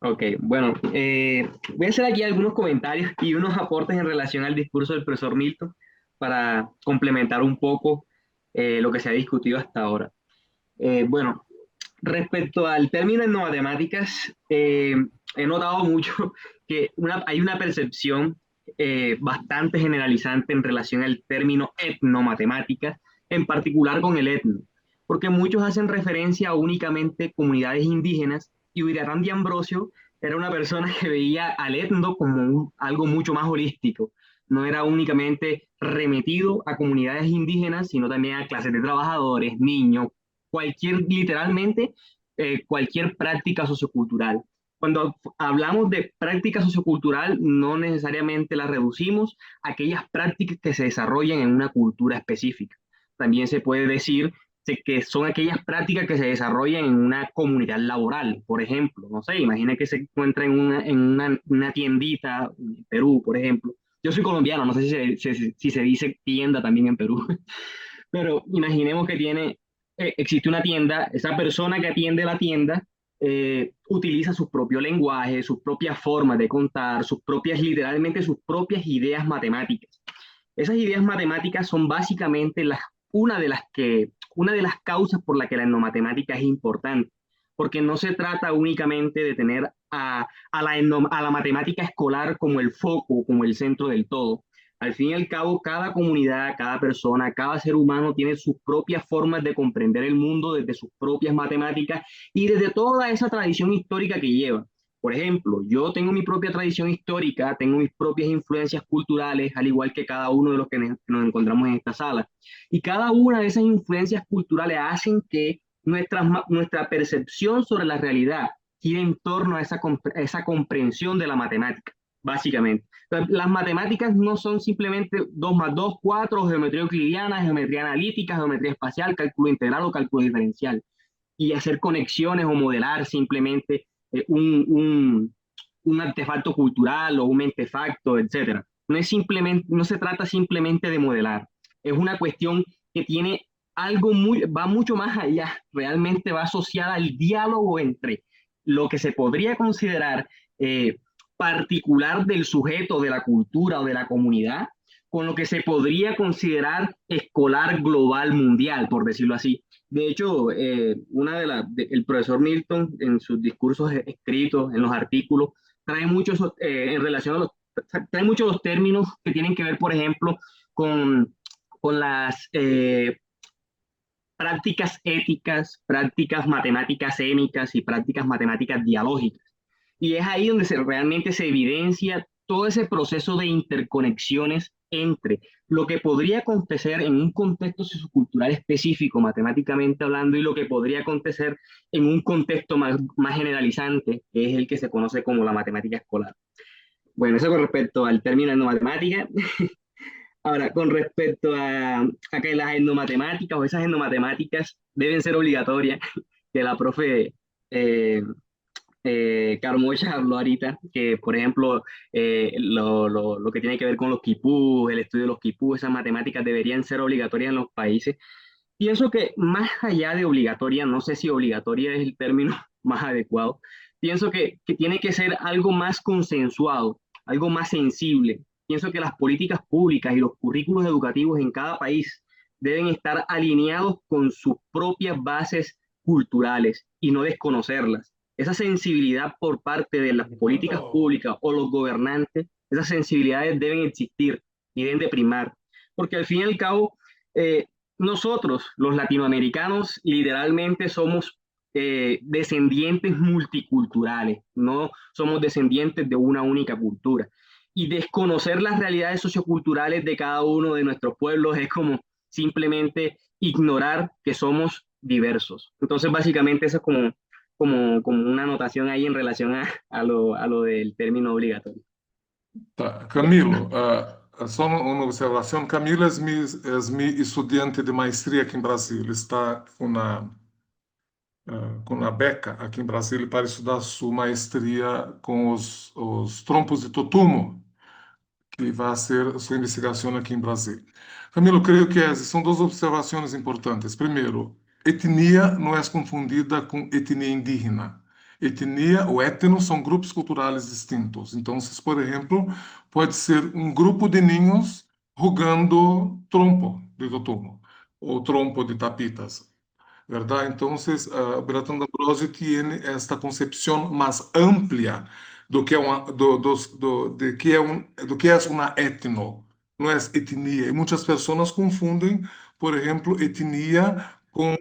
Ok, bueno, voy a hacer aquí algunos comentarios y unos aportes en relación al discurso del profesor Milton para complementar un poco lo que se ha discutido hasta ahora. Bueno, respecto al término etnomatemáticas, he notado mucho que hay una percepción bastante generalizante en relación al término etnomatemáticas, en particular con el etno, porque muchos hacen referencia a únicamente comunidades indígenas, y Huirarán de Ambrosio era una persona que veía al etno como algo mucho más holístico. No era únicamente remetido a comunidades indígenas, sino también a clases de trabajadores, niños, literalmente cualquier práctica sociocultural. Cuando hablamos de práctica sociocultural, no necesariamente la reducimos a aquellas prácticas que se desarrollan en una cultura específica. También se puede decir que son aquellas prácticas que se desarrollan en una comunidad laboral. Por ejemplo, no sé, imagina que se encuentra en una tiendita en Perú, por ejemplo. Yo soy colombiano, no sé si se dice tienda también en Perú, pero imaginemos que existe una tienda, esa persona que atiende la tienda utiliza su propio lenguaje, sus propias formas de contar, literalmente sus propias ideas matemáticas. Esas ideas matemáticas son básicamente una de las causas por la que la etnomatemática es importante, porque no se trata únicamente de tener a la matemática escolar como el foco, como el centro del todo. Al fin y al cabo, cada comunidad, cada persona, cada ser humano tiene sus propias formas de comprender el mundo desde sus propias matemáticas y desde toda esa tradición histórica que lleva. Por ejemplo, yo tengo mi propia tradición histórica, tengo mis propias influencias culturales, al igual que cada uno de los que nos encontramos en esta sala. Y cada una de esas influencias culturales hacen que nuestra percepción sobre la realidad gire en torno a esa comprensión de la matemática, básicamente. Las matemáticas no son simplemente 2 más 2, 4, geometría euclidiana, geometría analítica, geometría espacial, cálculo integral o cálculo diferencial. Y hacer conexiones o modelar simplemente un artefacto cultural o un mentefacto, etc. No se trata simplemente de modelar. Es una cuestión que tiene va mucho más allá. Realmente va asociada al diálogo entre lo que se podría considerar particular del sujeto, de la cultura o de la comunidad, con lo que se podría considerar escolar global mundial, por decirlo así. De hecho, el profesor Milton, en sus discursos escritos, en los artículos, trae muchos trae muchos los términos que tienen que ver, por ejemplo, con las prácticas éticas, prácticas matemáticas émicas y prácticas matemáticas dialógicas. Y es ahí donde realmente se evidencia todo ese proceso de interconexiones entre lo que podría acontecer en un contexto sociocultural específico, matemáticamente hablando, y lo que podría acontecer en un contexto más generalizante, que es el que se conoce como la matemática escolar. Bueno, eso con respecto al término etnomatemática. Ahora, con respecto a que las etnomatemáticas o esas etnomatemáticas deben ser obligatorias, que la profe Carmocha habló ahorita, que por ejemplo lo que tiene que ver con los quipús, el estudio de los quipús, esas matemáticas deberían ser obligatorias en los países. Pienso que más allá de obligatoria, no sé si obligatoria es el término más adecuado, pienso que tiene que ser algo más consensuado, algo más sensible. Pienso que las políticas públicas y los currículos educativos en cada país deben estar alineados con sus propias bases culturales y no desconocerlas. Esa sensibilidad por parte de las políticas públicas o los gobernantes, esas sensibilidades deben existir y deben de primar, porque al fin y al cabo, nosotros, los latinoamericanos, literalmente somos descendientes multiculturales, no somos descendientes de una única cultura. Y desconocer las realidades socioculturales de cada uno de nuestros pueblos es como simplemente ignorar que somos diversos. Entonces, básicamente, eso es como una anotación ahí en relación a lo del término obligatorio. Camilo, só uma observação. Camilo é meu estudante de maestria aqui em Brasil. Ele está com a beca aqui em Brasília para estudar sua maestria com os trompos de Totumo, que vai ser sua investigação aqui em Brasília. Camilo, creio que são duas observações importantes. Primeiro, etnia não é confundida com etnia indígena. Etnia ou etno são grupos culturais distintos. Então, por exemplo, pode ser um grupo de ninhos jogando trompo de Totumo ou trompo de tapitas, ¿verdad? Entonces, Bertrand Ambrosi tiene esta concepción más amplia do que es una etno, no es etnia. Y muchas personas confunden, por ejemplo, etnia con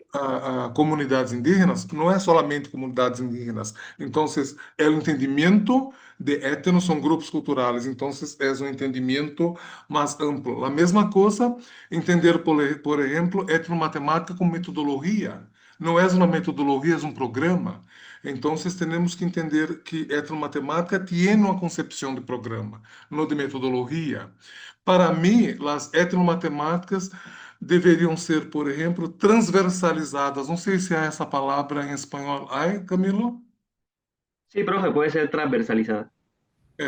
comunidades indígenas. No es solamente comunidades indígenas. Entonces, el entendimiento de etno son grupos culturales. Entonces, es un entendimiento más amplio. La misma cosa, entender, por ejemplo, etnomatemática como metodología. não é uma metodologia, é um programa. Então, temos que entender que etnomatemática tem uma concepção de programa, não de metodologia. Para mim, as etnomatemáticas deveriam ser, por exemplo, transversalizadas. Não sei se há essa palavra em espanhol. Ai, Camilo? Sí, profe, puede ser transversalizada.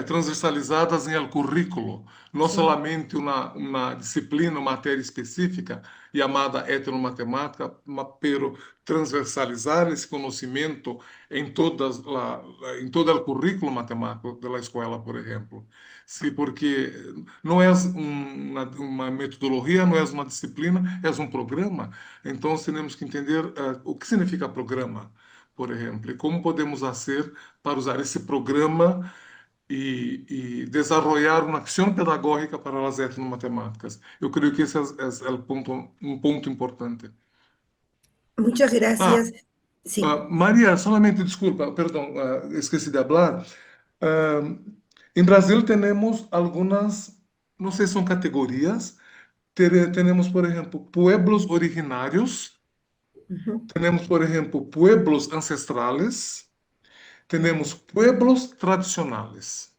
Transversalizadas em el currículo, não Sí. solamente uma disciplina, uma matéria específica chamada etnomatemática, pero transversalizar esse conhecimento em todo o currículo matemático da escola, por exemplo. Sim, porque não é uma metodologia, não é uma disciplina, é um programa. Então, temos que entender o que significa programa, por exemplo, e como podemos fazer para usar esse programa e desenvolver uma ação pedagógica para as etnomatemáticas. Eu creio que esse é um ponto importante. Muchas gracias. Sí. Maria, solamente desculpa, perdão, esqueci de falar. Em Brasil temos algumas, não sei se são categorias. Temos, por exemplo, pueblos originários. Temos, por exemplo, pueblos ancestrales. Temos pueblos tradicionais.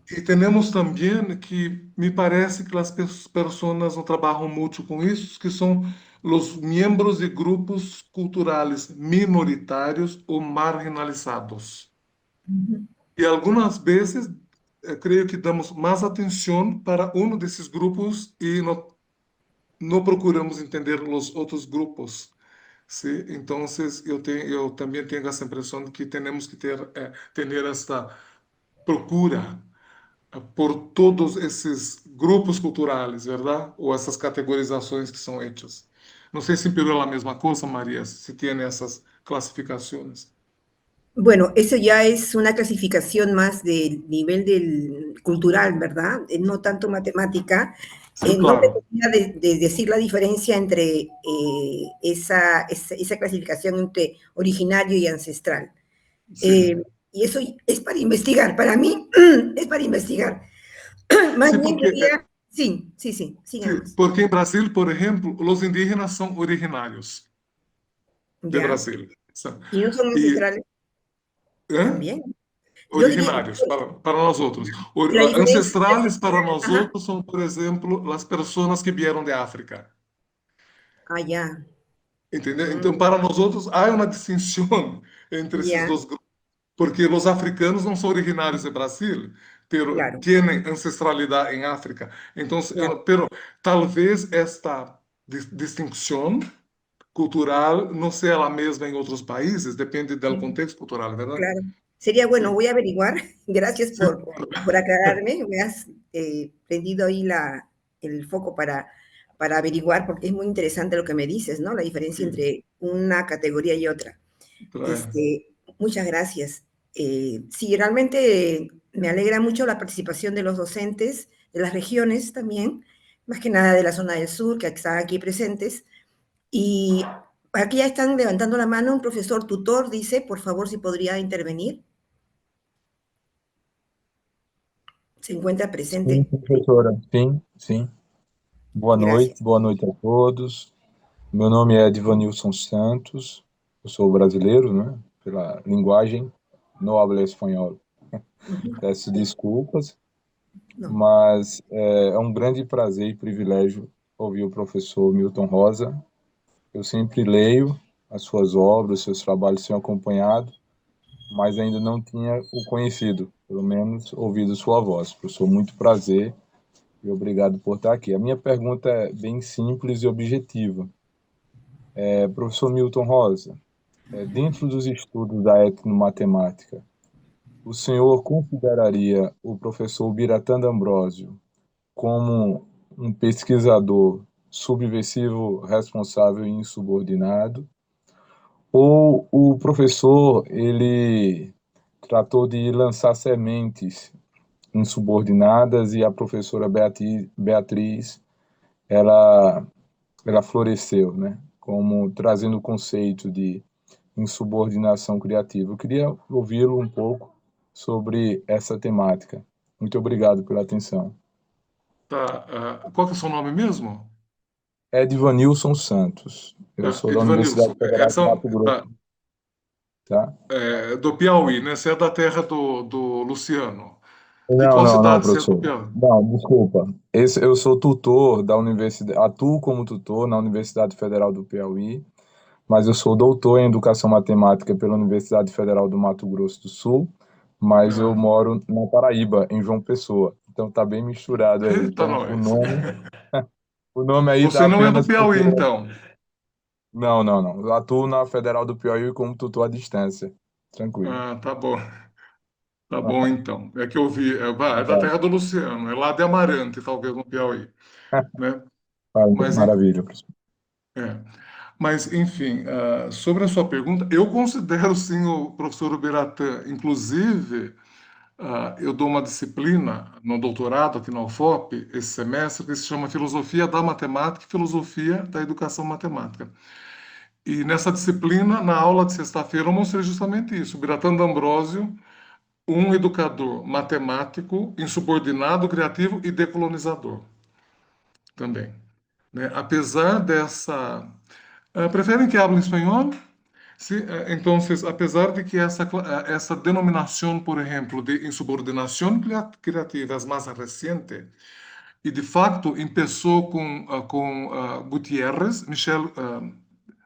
E temos também que me parece que as pessoas não trabalham muito com isso, que são os membros de grupos culturais minoritários ou marginalizados. E algumas vezes creio que damos mais atenção para um desses grupos e não procuramos entender os outros grupos. Sim, então eu também tenho essa impressão de que temos que ter esta procura por todos esses grupos culturais, verdade? Ou essas categorizações que são hechas. Não sei se Perú é a mesma coisa, Maria, se tem essas classificações. Bueno, eso ya es una clasificación más del nivel cultural, ¿verdad? No tanto matemática. Sí, No claro. debería de decir la diferencia entre esa clasificación entre originario y ancestral. Sí. Y eso es para investigar, para mí es para investigar. Más Sí, bien porque, quería... Sí, sigamos. Sí, porque em Brasil, por exemplo, os indígenas são originários de Ya. Brasil. Y no son E, ancestrales ¿eh? también. Yo diría, Originários para nós outros. la diferencia... Ancestrales para nós Ajá. outros são, por exemplo, as pessoas que vieram de África. Ah, ya. Entendeu? Então, para nós outros, há uma distinção entre esses Ya, dois grupos, porque os africanos não são originários do Brasil, pero claro. têm ancestralidade em África. Então, Ya. pero talvez esta distinção cultural não seja a mesma em outros países, depende do contexto cultural, verdade? Claro. Sería bueno, Sí. voy a averiguar. Gracias Sí. por aclararme. Me has prendido ahí el foco para averiguar, porque es muy interesante lo que me dices, ¿no? La diferencia Sí. entre una categoría y otra. Claro. Muchas gracias. Sí, realmente me alegra mucho la participación de los docentes de las regiones también, más que nada de la zona del sur, que están aquí presentes. Y aquí ya están levantando la mano un profesor tutor, dice, por favor, si podría intervenir. Se encuentra presente. Sim, professora. Sim. Boa noite a todos. Meu nome é Divanilson Santos, eu sou brasileiro, né? Pela linguagem, não hablo espanhol. Peço desculpas, mas é um grande prazer e privilégio ouvir o professor Milton Rosa. Eu sempre leio as suas obras, os seus trabalhos tenho acompanhado, mas ainda não tinha o conhecido, pelo menos ouvido sua voz. Professor, muito prazer e obrigado por estar aqui. A minha pergunta é bem simples e objetiva. Professor Milton Rosa, dentro dos estudos da etnomatemática, o senhor consideraria o professor Biratã D'Ambrosio como um pesquisador subversivo, responsável e insubordinado? Ou o professor, ele tratou de lançar sementes insubordinadas e a professora Beatriz ela floresceu, né? Como trazendo o conceito de insubordinação criativa. Eu queria ouvi-lo um pouco sobre essa temática. Muito obrigado pela atenção. Tá. Qual que é o seu nome mesmo? Edvanilson Santos. Eu sou da Edvanilson, Universidade Federal de essa Mato Grosso, tá? do Piauí, né? Você é da terra do Luciano. De Não, qual não, não, cidade você é do professor. Piauí? Não, desculpa. Eu sou tutor da universidade, atuo como tutor na Universidade Federal do Piauí, mas eu sou doutor em Educação Matemática pela Universidade Federal do Mato Grosso do Sul, mas eu Ah, moro na Paraíba, em João Pessoa. Então tá bem misturado aí. eita, Então nós. o nome aí tá Você não é do apenas Piauí, porque... então? Não, não, não. Eu atuo na Federal do Piauí como tutor à distância. Tranquilo. Ah, tá bom. Tá bom, então. É que eu vi, é da terra do Luciano, é lá de Amarante, talvez no Piauí, né? Mas, Maravilha, professor. é. Mas, enfim, sobre a sua pergunta, eu considero sim o professor Ubiratã. Inclusive, eu dou uma disciplina no doutorado aqui na UFOP, esse semestre, que se chama Filosofia da Matemática e Filosofia da Educação Matemática. E nessa disciplina, na aula de sexta-feira, eu mostrei justamente isso. Ubiratã D'Ambrosio, um educador matemático, insubordinado, criativo e decolonizador também, né? Apesar dessa... preferem que hable espanhol? Sí, entonces, apesar de que essa denominação, por exemplo, de insubordinação criativa é mais recente, e de facto começou com Gutiérrez, Michel,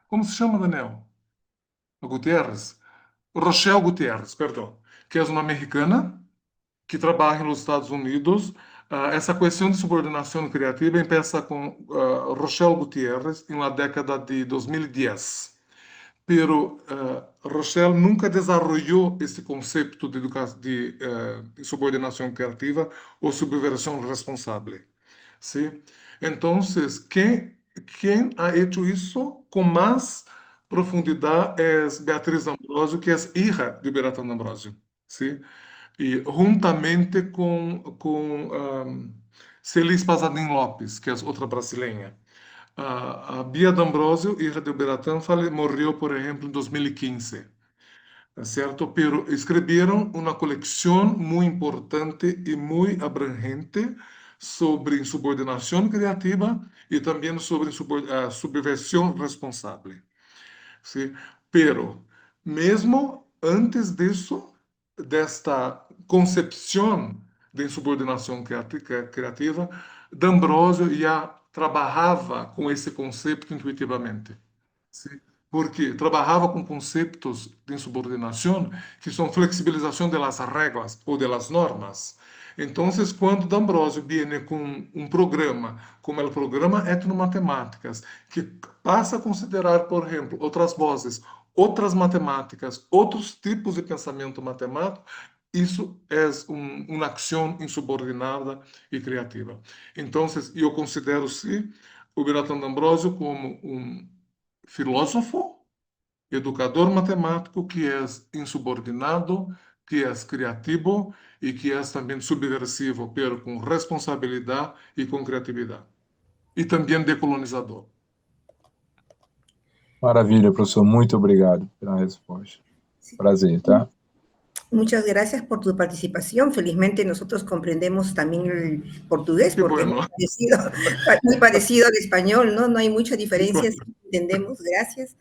como se chama, Daniel? Gutiérrez? Rochelle Gutiérrez, perdão, que é uma mexicana que trabalha nos Estados Unidos. Essa questão de subordinação criativa começa com Rochelle Gutiérrez na década de 2010. Pero Rochelle nunca desarrolló esse conceito de subordinação criativa ou subversão responsável. ¿Sí? Entonces, quem ha hecho isso com mais profundidade é Beatriz Ambrosio, que é hija de Ubiratã D'Ambrosio. ¿Sí? E juntamente com Celis Pazanin Lopes, que é outra brasileira. A Bia D'Ambrosio, hija de Ubiratã, morreu, por exemplo, em 2015, tá certo? Pero escreveram uma coleção muito importante e muito abrangente sobre insubordinação criativa e também sobre subversão responsável. ¿Sí? Pero, mesmo antes disso, desta concepção de insubordinação criativa, D'Ambrosio já trabalhava com esse conceito intuitivamente. ¿Sí? Porque trabalhava com conceitos de insubordinação que são flexibilização das regras ou das normas. Então, quando D'Ambrosio vem com um programa, como é o programa Etnomatemáticas, que passa a considerar, por exemplo, outras vozes, outras matemáticas, outros tipos de pensamento matemático, isso é uma ação insubordinada e criativa. Então, eu considero, sim, o Ubiratã D'Ambrosio como um filósofo, educador matemático que é insubordinado, que é criativo e que é também subversivo, pero com responsabilidade e com criatividade. E também decolonizador. Maravilha, professor. Muito obrigado pela resposta. Prazer, tá? Muchas gracias por tu participación. Felizmente nosotros comprendemos también el portugués porque bueno. es muy parecido al español, ¿no? No hay mucha diferencia, sí, entendemos, gracias.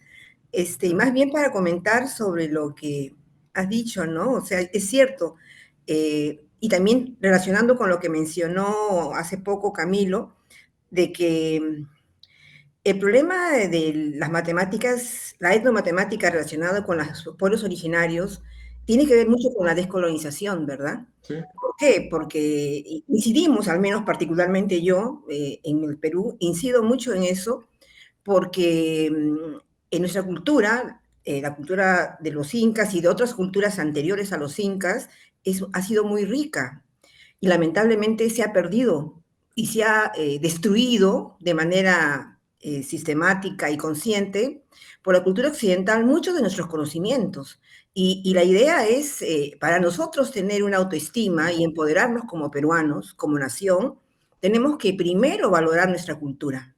Y más bien para comentar sobre lo que has dicho, ¿no? O sea, es cierto, y también relacionando con lo que mencionó hace poco Camilo, de que el problema de las matemáticas, la etnomatemática relacionada con los pueblos originarios, tiene que ver mucho con la descolonización, ¿verdad? Sí. ¿Por qué? Porque incidimos, al menos particularmente yo, en el Perú, incido mucho en eso, porque en nuestra cultura, la cultura de los incas y de otras culturas anteriores a los incas, ha sido muy rica y lamentablemente se ha perdido y se ha destruido de manera sistemática y consciente por la cultura occidental muchos de nuestros conocimientos. Y la idea es, para nosotros tener una autoestima y empoderarnos como peruanos, como nación, tenemos que primero valorar nuestra cultura.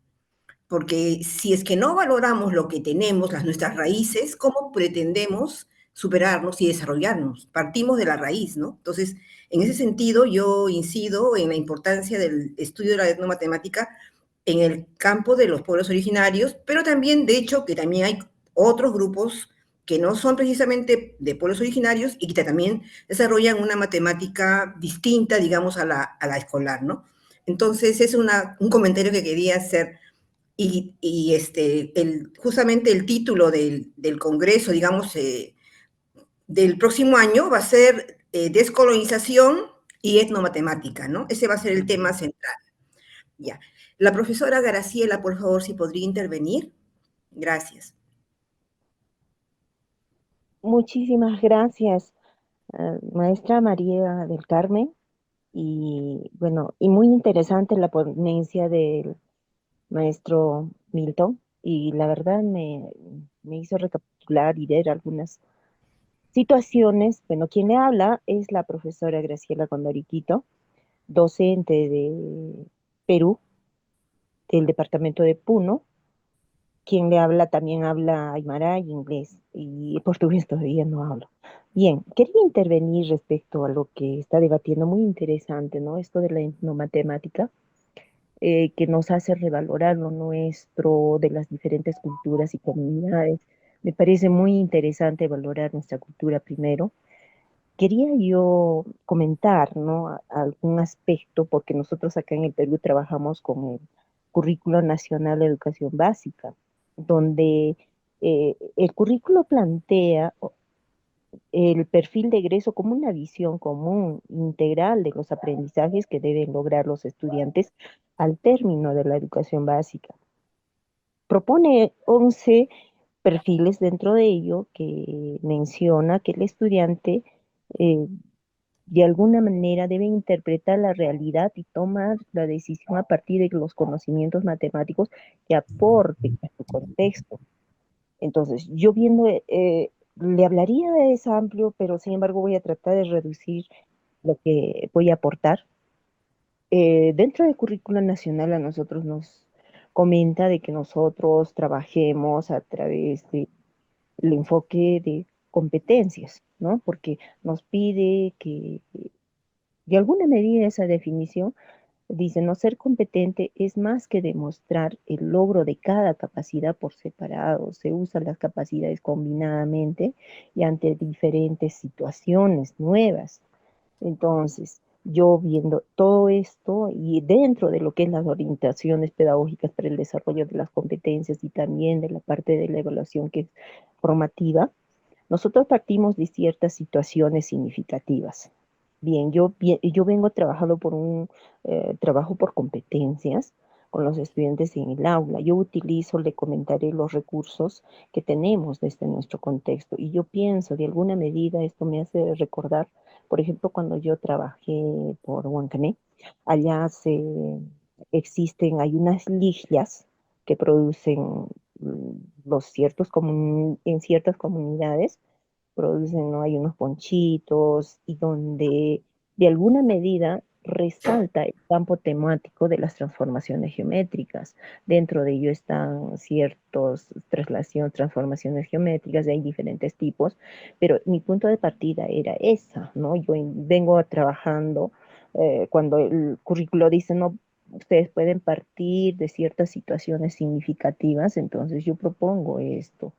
Porque si es que no valoramos lo que tenemos, nuestras raíces, ¿cómo pretendemos superarnos y desarrollarnos? Partimos de la raíz, ¿no? Entonces, en ese sentido, yo incido en la importancia del estudio de la etnomatemática en el campo de los pueblos originarios, pero también, de hecho, que también hay otros grupos que no son precisamente de pueblos originarios y que también desarrollan una matemática distinta, digamos, a la escolar, ¿no? Entonces, es un comentario que quería hacer. Y justamente el título del congreso, digamos, del próximo año va a ser descolonización y etnomatemática, ¿no? Ese va a ser el tema central. Ya. La profesora Graciela, por favor, si podría intervenir. Gracias. Muchísimas gracias, maestra María del Carmen. Y bueno, y muy interesante la ponencia del maestro Milton. Y la verdad me hizo recapitular y ver algunas situaciones. Bueno, quien le habla es la profesora Graciela Condoriquito, docente de Perú, del departamento de Puno. Quien le habla también habla aymara y inglés, y portugués todavía no hablo. Bien, quería intervenir respecto a lo que está debatiendo, muy interesante, ¿no? Esto de la etnomatemática, que nos hace revalorar lo nuestro de las diferentes culturas y comunidades. Me parece muy interesante valorar nuestra cultura primero. Quería yo comentar, ¿no? Algún aspecto, porque nosotros acá en el Perú trabajamos con el Currículo Nacional de Educación Básica, donde el currículo plantea el perfil de egreso como una visión común, integral de los aprendizajes que deben lograr los estudiantes al término de la educación básica. Propone 11 perfiles dentro de ello que menciona que el estudiante eh, de alguna manera debe interpretar la realidad y tomar la decisión a partir de los conocimientos matemáticos que aporten a su contexto. Entonces, yo viendo, le hablaría de es amplio, pero sin embargo voy a tratar de reducir lo que voy a aportar. Dentro del currículo nacional a nosotros nos comenta de que nosotros trabajemos a través del enfoque de competencias, ¿no? Porque nos pide que de alguna medida esa definición dice, no ser competente es más que demostrar el logro de cada capacidad por separado. Se usan las capacidades combinadamente y ante diferentes situaciones nuevas. Entonces, yo viendo todo esto y dentro de lo que es las orientaciones pedagógicas para el desarrollo de las competencias y también de la parte de la evaluación que es formativa, nosotros partimos de ciertas situaciones significativas. Bien, yo vengo trabajando por un trabajo por competencias con los estudiantes en el aula. Yo utilizo, le comentaré los recursos que tenemos desde nuestro contexto y yo pienso, de alguna medida, esto me hace recordar, por ejemplo, cuando yo trabajé por Huancané, allá hay unas ligias que producen en ciertas comunidades producen, ¿no? Hay unos ponchitos y donde de alguna medida resalta el campo temático de las transformaciones geométricas. Dentro de ello están ciertos transformaciones geométricas, hay diferentes tipos, pero mi punto de partida era esa, ¿no? Yo vengo trabajando cuando el currículo dice, no, ustedes pueden partir de ciertas situaciones significativas, entonces yo propongo esto.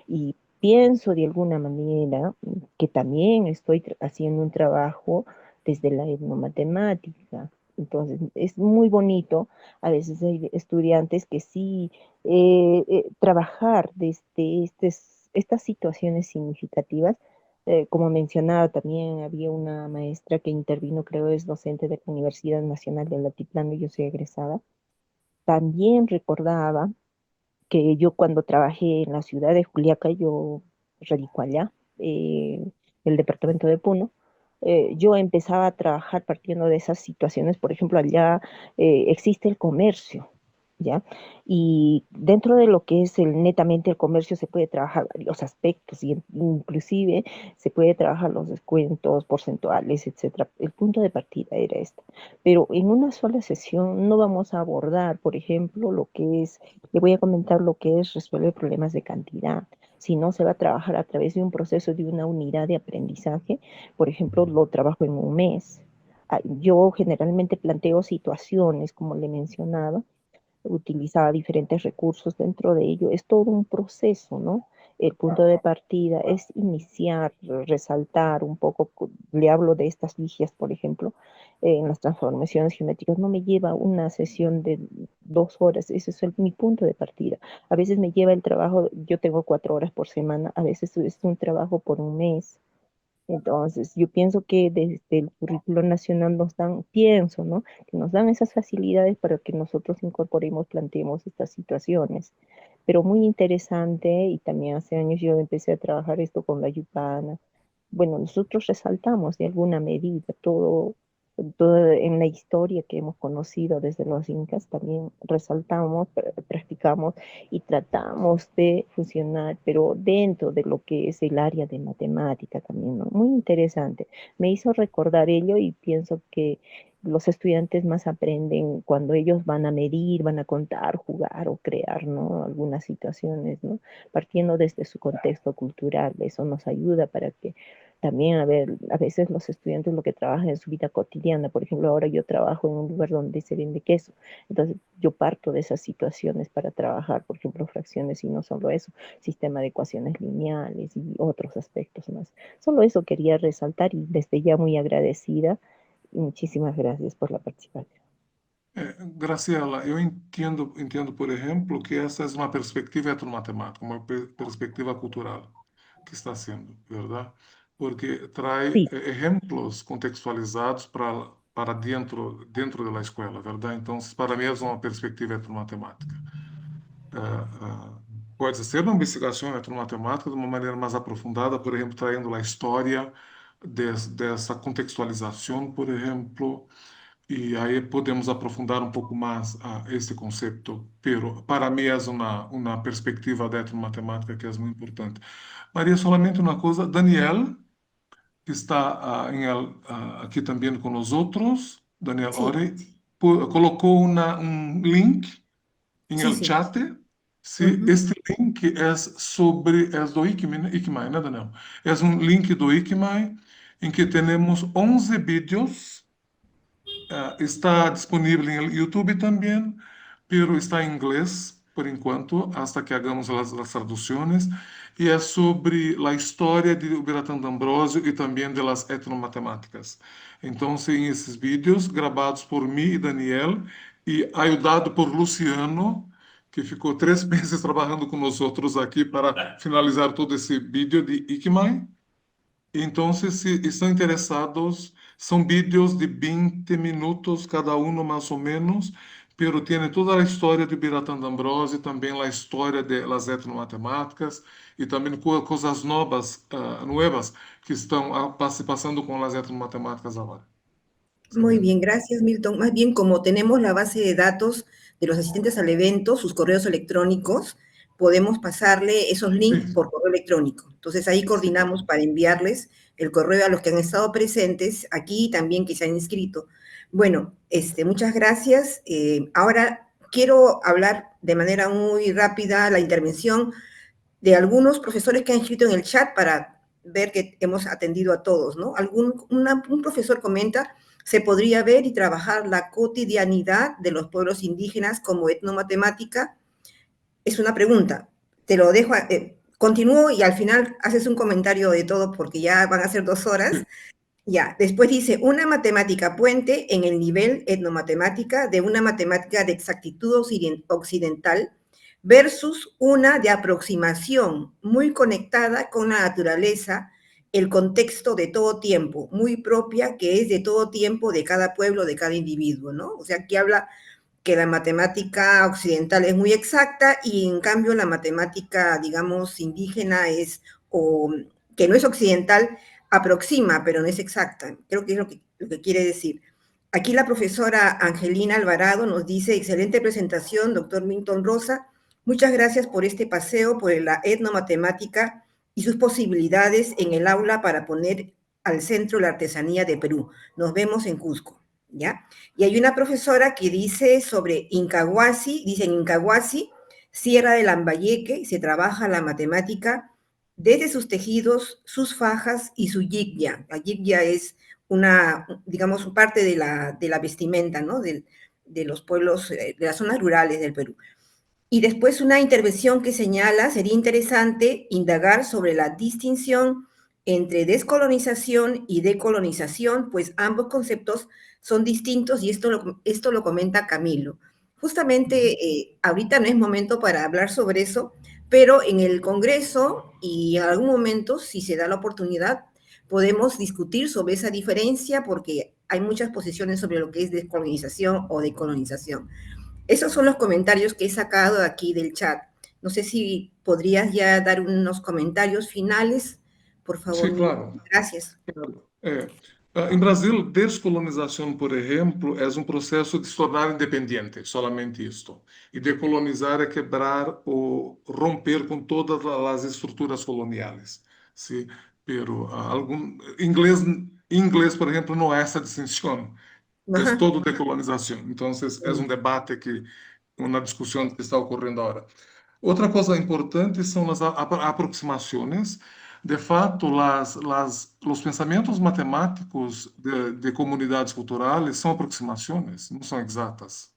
Y pienso de alguna manera que también estoy haciendo un trabajo desde la etnomatemática. Entonces, es muy bonito. A veces hay estudiantes que sí trabajar desde estas situaciones significativas. Como mencionaba, también había una maestra que intervino, creo es docente de la Universidad Nacional del Altiplano, yo soy egresada. También recordaba que yo cuando trabajé en la ciudad de Juliaca, yo radico allá, el departamento de Puno, yo empezaba a trabajar partiendo de esas situaciones. Por ejemplo, allá existe el comercio, ¿ya? Y dentro de lo que es netamente el comercio se puede trabajar los aspectos y inclusive se puede trabajar los descuentos porcentuales, etcétera. El punto de partida era este. Pero en una sola sesión no vamos a abordar, por ejemplo, le voy a comentar lo que es resolver problemas de cantidad. Si no, se va a trabajar a través de un proceso de una unidad de aprendizaje. Por ejemplo, lo trabajo en un mes. Yo generalmente planteo situaciones, como le mencionaba, utilizaba diferentes recursos dentro de ello. Es todo un proceso, ¿no? El punto de partida es iniciar, resaltar un poco, le hablo de estas ligias, por ejemplo, en las transformaciones geométricas, no me lleva una sesión de 2 horas, ese es mi punto de partida. A veces me lleva el trabajo, yo tengo 4 horas por semana, a veces es un trabajo por un mes. Entonces, yo pienso que desde el currículo nacional pienso, ¿no? Que nos dan esas facilidades para que nosotros incorporemos, planteemos estas situaciones. Pero muy interesante, y también hace años yo empecé a trabajar esto con la Yupana. Bueno, nosotros resaltamos de alguna medida todo en la historia que hemos conocido desde los incas, también resaltamos, practicamos y tratamos de funcionar, pero dentro de lo que es el área de matemática también, ¿no? Muy interesante. Me hizo recordar ello y pienso que los estudiantes más aprenden cuando ellos van a medir, van a contar, jugar o crear, ¿no? Algunas situaciones, ¿no? Partiendo desde su contexto cultural, eso nos ayuda para que también, a veces los estudiantes lo que trabajan en su vida cotidiana, por ejemplo, ahora yo trabajo en un lugar donde se vende queso, entonces yo parto de esas situaciones para trabajar, por ejemplo, fracciones y no solo eso, sistema de ecuaciones lineales y otros aspectos más. Solo eso quería resaltar y desde ya muy agradecida y muchísimas gracias por la participación. Graciela, eu entendo, por exemplo, que essa é uma perspectiva etnomatemática, uma perspectiva cultural que está sendo, verdade? Porque traz Sí. exemplos contextualizados para dentro da escola, verdade? Então, para mim, é uma perspectiva etnomatemática. Pode ser uma investigação etnomatemática de uma maneira mais aprofundada, por exemplo, traindo a história dessa contextualização, por exemplo, e aí podemos aprofundar um pouco mais esse conceito. Pero para mim é uma perspectiva de etnomatemática que é muito importante. Maria, solamente uma coisa, Daniel, que está aqui também com nós outros, Daniel Sí. Ore, colocou link em el Sí. chat. Sí, este link es do Ikimai, né, Daniel? É link do Ikimai em que temos 11 vídeos. Está disponível em YouTube também, pero está em inglês por enquanto, hasta que hagamos as traduções, e é sobre a história de Ubiratã D'Ambrosio e também das etnomatemáticas. Então, em esses vídeos gravados por mim e Daniel, e ajudado por Luciano, que ficou 3 meses trabalhando com nós outros aqui para finalizar todo esse vídeo de Ikimai. Então, se estão interessados, são vídeos de 20 minutos cada um, mais ou menos, pero tem toda a história de Ubiratã D'Ambrosio, também a história das etnomatemáticas e também coisas novas que estão passando com as etnomatemáticas agora. Muy bien, gracias, Milton. Más bien, como tenemos la base de datos de los asistentes al evento, sus correos electrónicos, podemos pasarle esos links por correo electrónico. Entonces, ahí coordinamos para enviarles el correo a los que han estado presentes aquí y también que se han inscrito. Bueno, muchas gracias. Ahora quiero hablar de manera muy rápida la intervención de algunos profesores que han escrito en el chat para ver que hemos atendido a todos, ¿no? Un profesor comenta: se podría ver y trabajar la cotidianidad de los pueblos indígenas como etnomatemática. Es una pregunta, te lo dejo, continúo y al final haces un comentario de todo porque ya van a ser 2 horas. Ya, después dice, una matemática puente en el nivel etnomatemática de una matemática de exactitud occidental versus una de aproximación muy conectada con la naturaleza, el contexto de todo tiempo, muy propia, que es de todo tiempo de cada pueblo, de cada individuo, ¿no? O sea, aquí habla que la matemática occidental es muy exacta y en cambio la matemática, digamos, indígena que no es occidental, aproxima, pero no es exacta. Creo que es lo que quiere decir. Aquí la profesora Angelina Alvarado nos dice: excelente presentación, doctor Milton Rosa. Muchas gracias por este paseo por la etnomatemática y sus posibilidades en el aula para poner al centro la artesanía de Perú. Nos vemos en Cusco. ¿Ya? Y hay una profesora que dice sobre Incahuasi, dice en Incahuasi, Sierra de Lambayeque, se trabaja la matemática desde sus tejidos, sus fajas y su yigya. La yigya es digamos, parte de la vestimenta, ¿no? los pueblos, de las zonas rurales del Perú. Y después una intervención que señala, sería interesante indagar sobre la distinción entre descolonización y decolonización, pues ambos conceptos son distintos y esto lo comenta Camilo. Justamente ahorita no es momento para hablar sobre eso, pero en el Congreso y en algún momento, si se da la oportunidad, podemos discutir sobre esa diferencia porque hay muchas posiciones sobre lo que es descolonización o decolonización. Esos son los comentarios que he sacado aquí del chat. No sé si podrías ya dar unos comentarios finales, por favor. Sí, claro. Gracias. Em Brasil, descolonização, por exemplo, é um processo de se tornar independente, solamente isto. E decolonizar é quebrar ou romper com todas as estruturas coloniais. Sí, pero inglês, por exemplo, não é essa distinção. É todo decolonização. Então, é um debate uma discussão que está ocorrendo agora. Outra coisa importante são as aproximações. De fato, os pensamentos matemáticos de comunidades culturais são aproximações, não são exatas.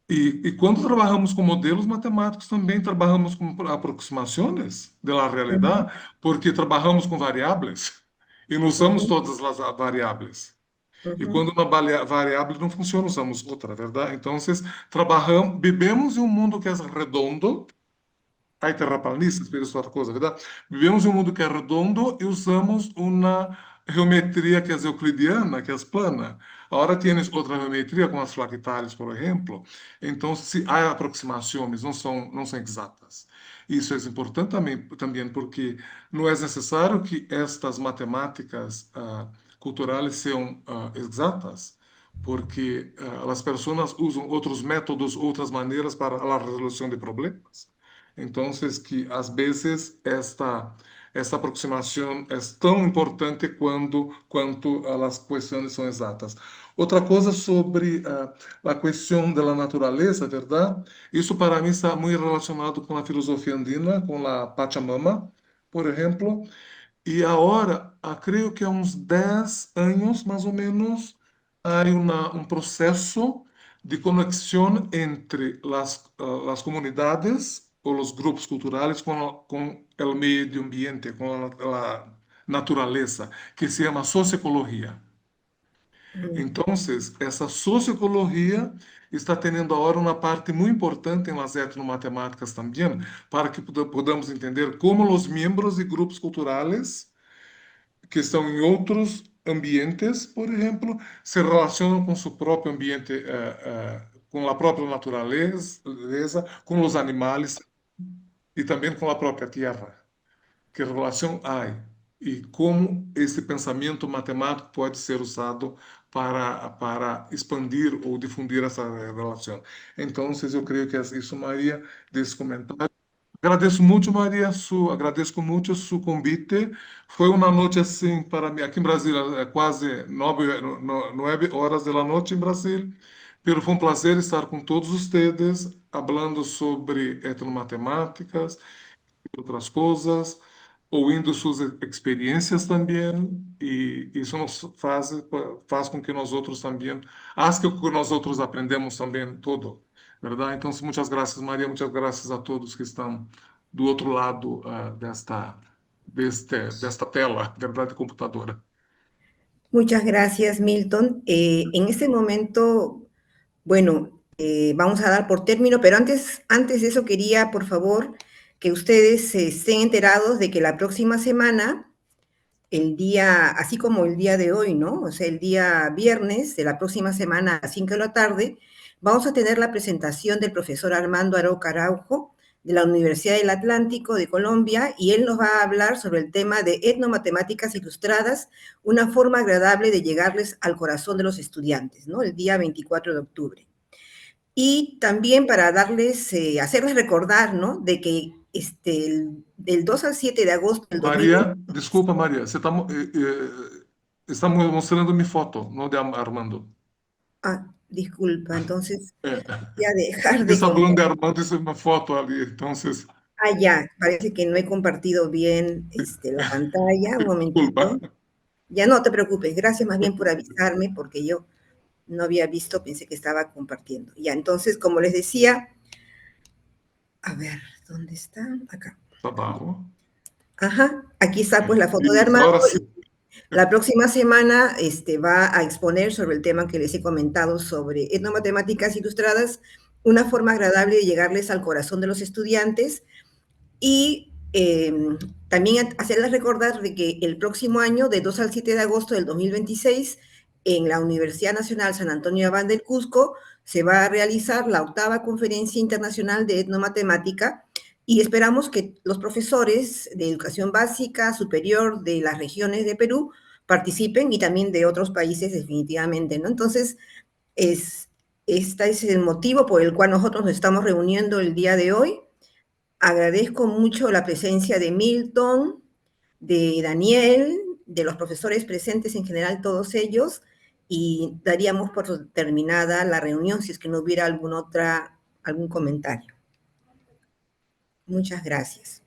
E quando trabalhamos com modelos matemáticos, também trabalhamos com aproximações da realidade, porque trabalhamos com variáveis e não usamos todas as variáveis. E quando uma variável não funciona, usamos outra, verdade? Então, vivemos em um mundo que é redondo. Há terraplanistas, pero isso é outra coisa, verdade? Vivemos em um mundo que é redondo e usamos uma geometria que é euclidiana, que é plana. Agora tienes outra geometria, como as fractais, por exemplo. Então, se há aproximações, não são exatas. Isso é importante também porque não é necessário que estas matemáticas culturais sejam exatas, porque as pessoas usam outros métodos, outras maneiras para a resolução de problemas. Então, que às vezes esta aproximação é tão importante quanto as questões são exatas. Outra coisa sobre a questão da natureza, verdade? Isso para mim está muito relacionado com a filosofia andina, com a Pachamama, por exemplo. E agora, creio que há uns 10 anos, mais ou menos, há um processo de conexão entre as comunidades ou os grupos culturais com o meio ambiente, com a natureza, que se chama sociologia. Então, essa sociologia está tendo agora uma parte muito importante nas etnomatemáticas também, para que podamos entender como os membros de grupos culturais que estão em outros ambientes, por exemplo, se relacionam com seu próprio ambiente, com a própria natureza, com os animais e também com a própria terra. Que relação há e como esse pensamento matemático pode ser usado para expandir ou difundir essa relação. Então, eu creio que é isso, Maria, desse comentário. Agradeço muito, Maria, agradeço muito o seu convite. Foi uma noite assim para mim, aqui em Brasília, é quase 9 horas da noite em Brasília. Pero foi um prazer estar com todos vocês, falando sobre etnomatemáticas e outras coisas, ouvindo suas experiências também, e isso nos faz com que nós outros também, acho que nós outros aprendemos também tudo, verdade? Então, muitas graças, Maria, muitas graças a todos que estão do outro lado desta tela, verdade, computadora. Muchas gracias, Milton. En este momento, bueno, vamos a dar por término, pero antes de eso quería, por favor, que ustedes estén enterados de que la próxima semana, el día, así como el día de hoy, ¿no? O sea, el día viernes de la próxima semana a 5 de la tarde, vamos a tener la presentación del profesor Armando Aroca Araujo de la Universidad del Atlántico de Colombia, y él nos va a hablar sobre el tema de etnomatemáticas ilustradas, una forma agradable de llegarles al corazón de los estudiantes, ¿no? El día 24 de octubre. Y también para hacerles recordar, ¿no? De que del 2 al 7 de agosto del 2020... Maria, desculpa, Maria, você está mostrando minha foto, não de Armando. Disculpa, entonces voy a dejar de... Está hablando de Armando, es una foto ali, entonces... ya, parece que no he compartido bien la pantalla, un momentito. Disculpa. Ya no te preocupes, gracias más bien por avisarme, porque yo No había visto, pensé que estaba compartiendo. Ya, entonces, como les decía, a ver, ¿dónde está? Acá. Abajo. Ajá, aquí está pues la foto de Armando. Ahora sí. La próxima semana va a exponer sobre el tema que les he comentado sobre etnomatemáticas ilustradas, una forma agradable de llegarles al corazón de los estudiantes y también hacerles recordar de que el próximo año, de 2 al 7 de agosto del 2026, en la Universidad Nacional San Antonio Abad del Cusco, se va a realizar la 8ª Conferencia Internacional de Etnomatemática y esperamos que los profesores de educación básica, superior de las regiones de Perú participen y también de otros países definitivamente, ¿no? Entonces, este es el motivo por el cual nosotros nos estamos reuniendo el día de hoy. Agradezco mucho la presencia de Milton, de Daniel, de los profesores presentes en general, todos ellos, y daríamos por terminada la reunión si es que no hubiera algún comentario. Muchas gracias.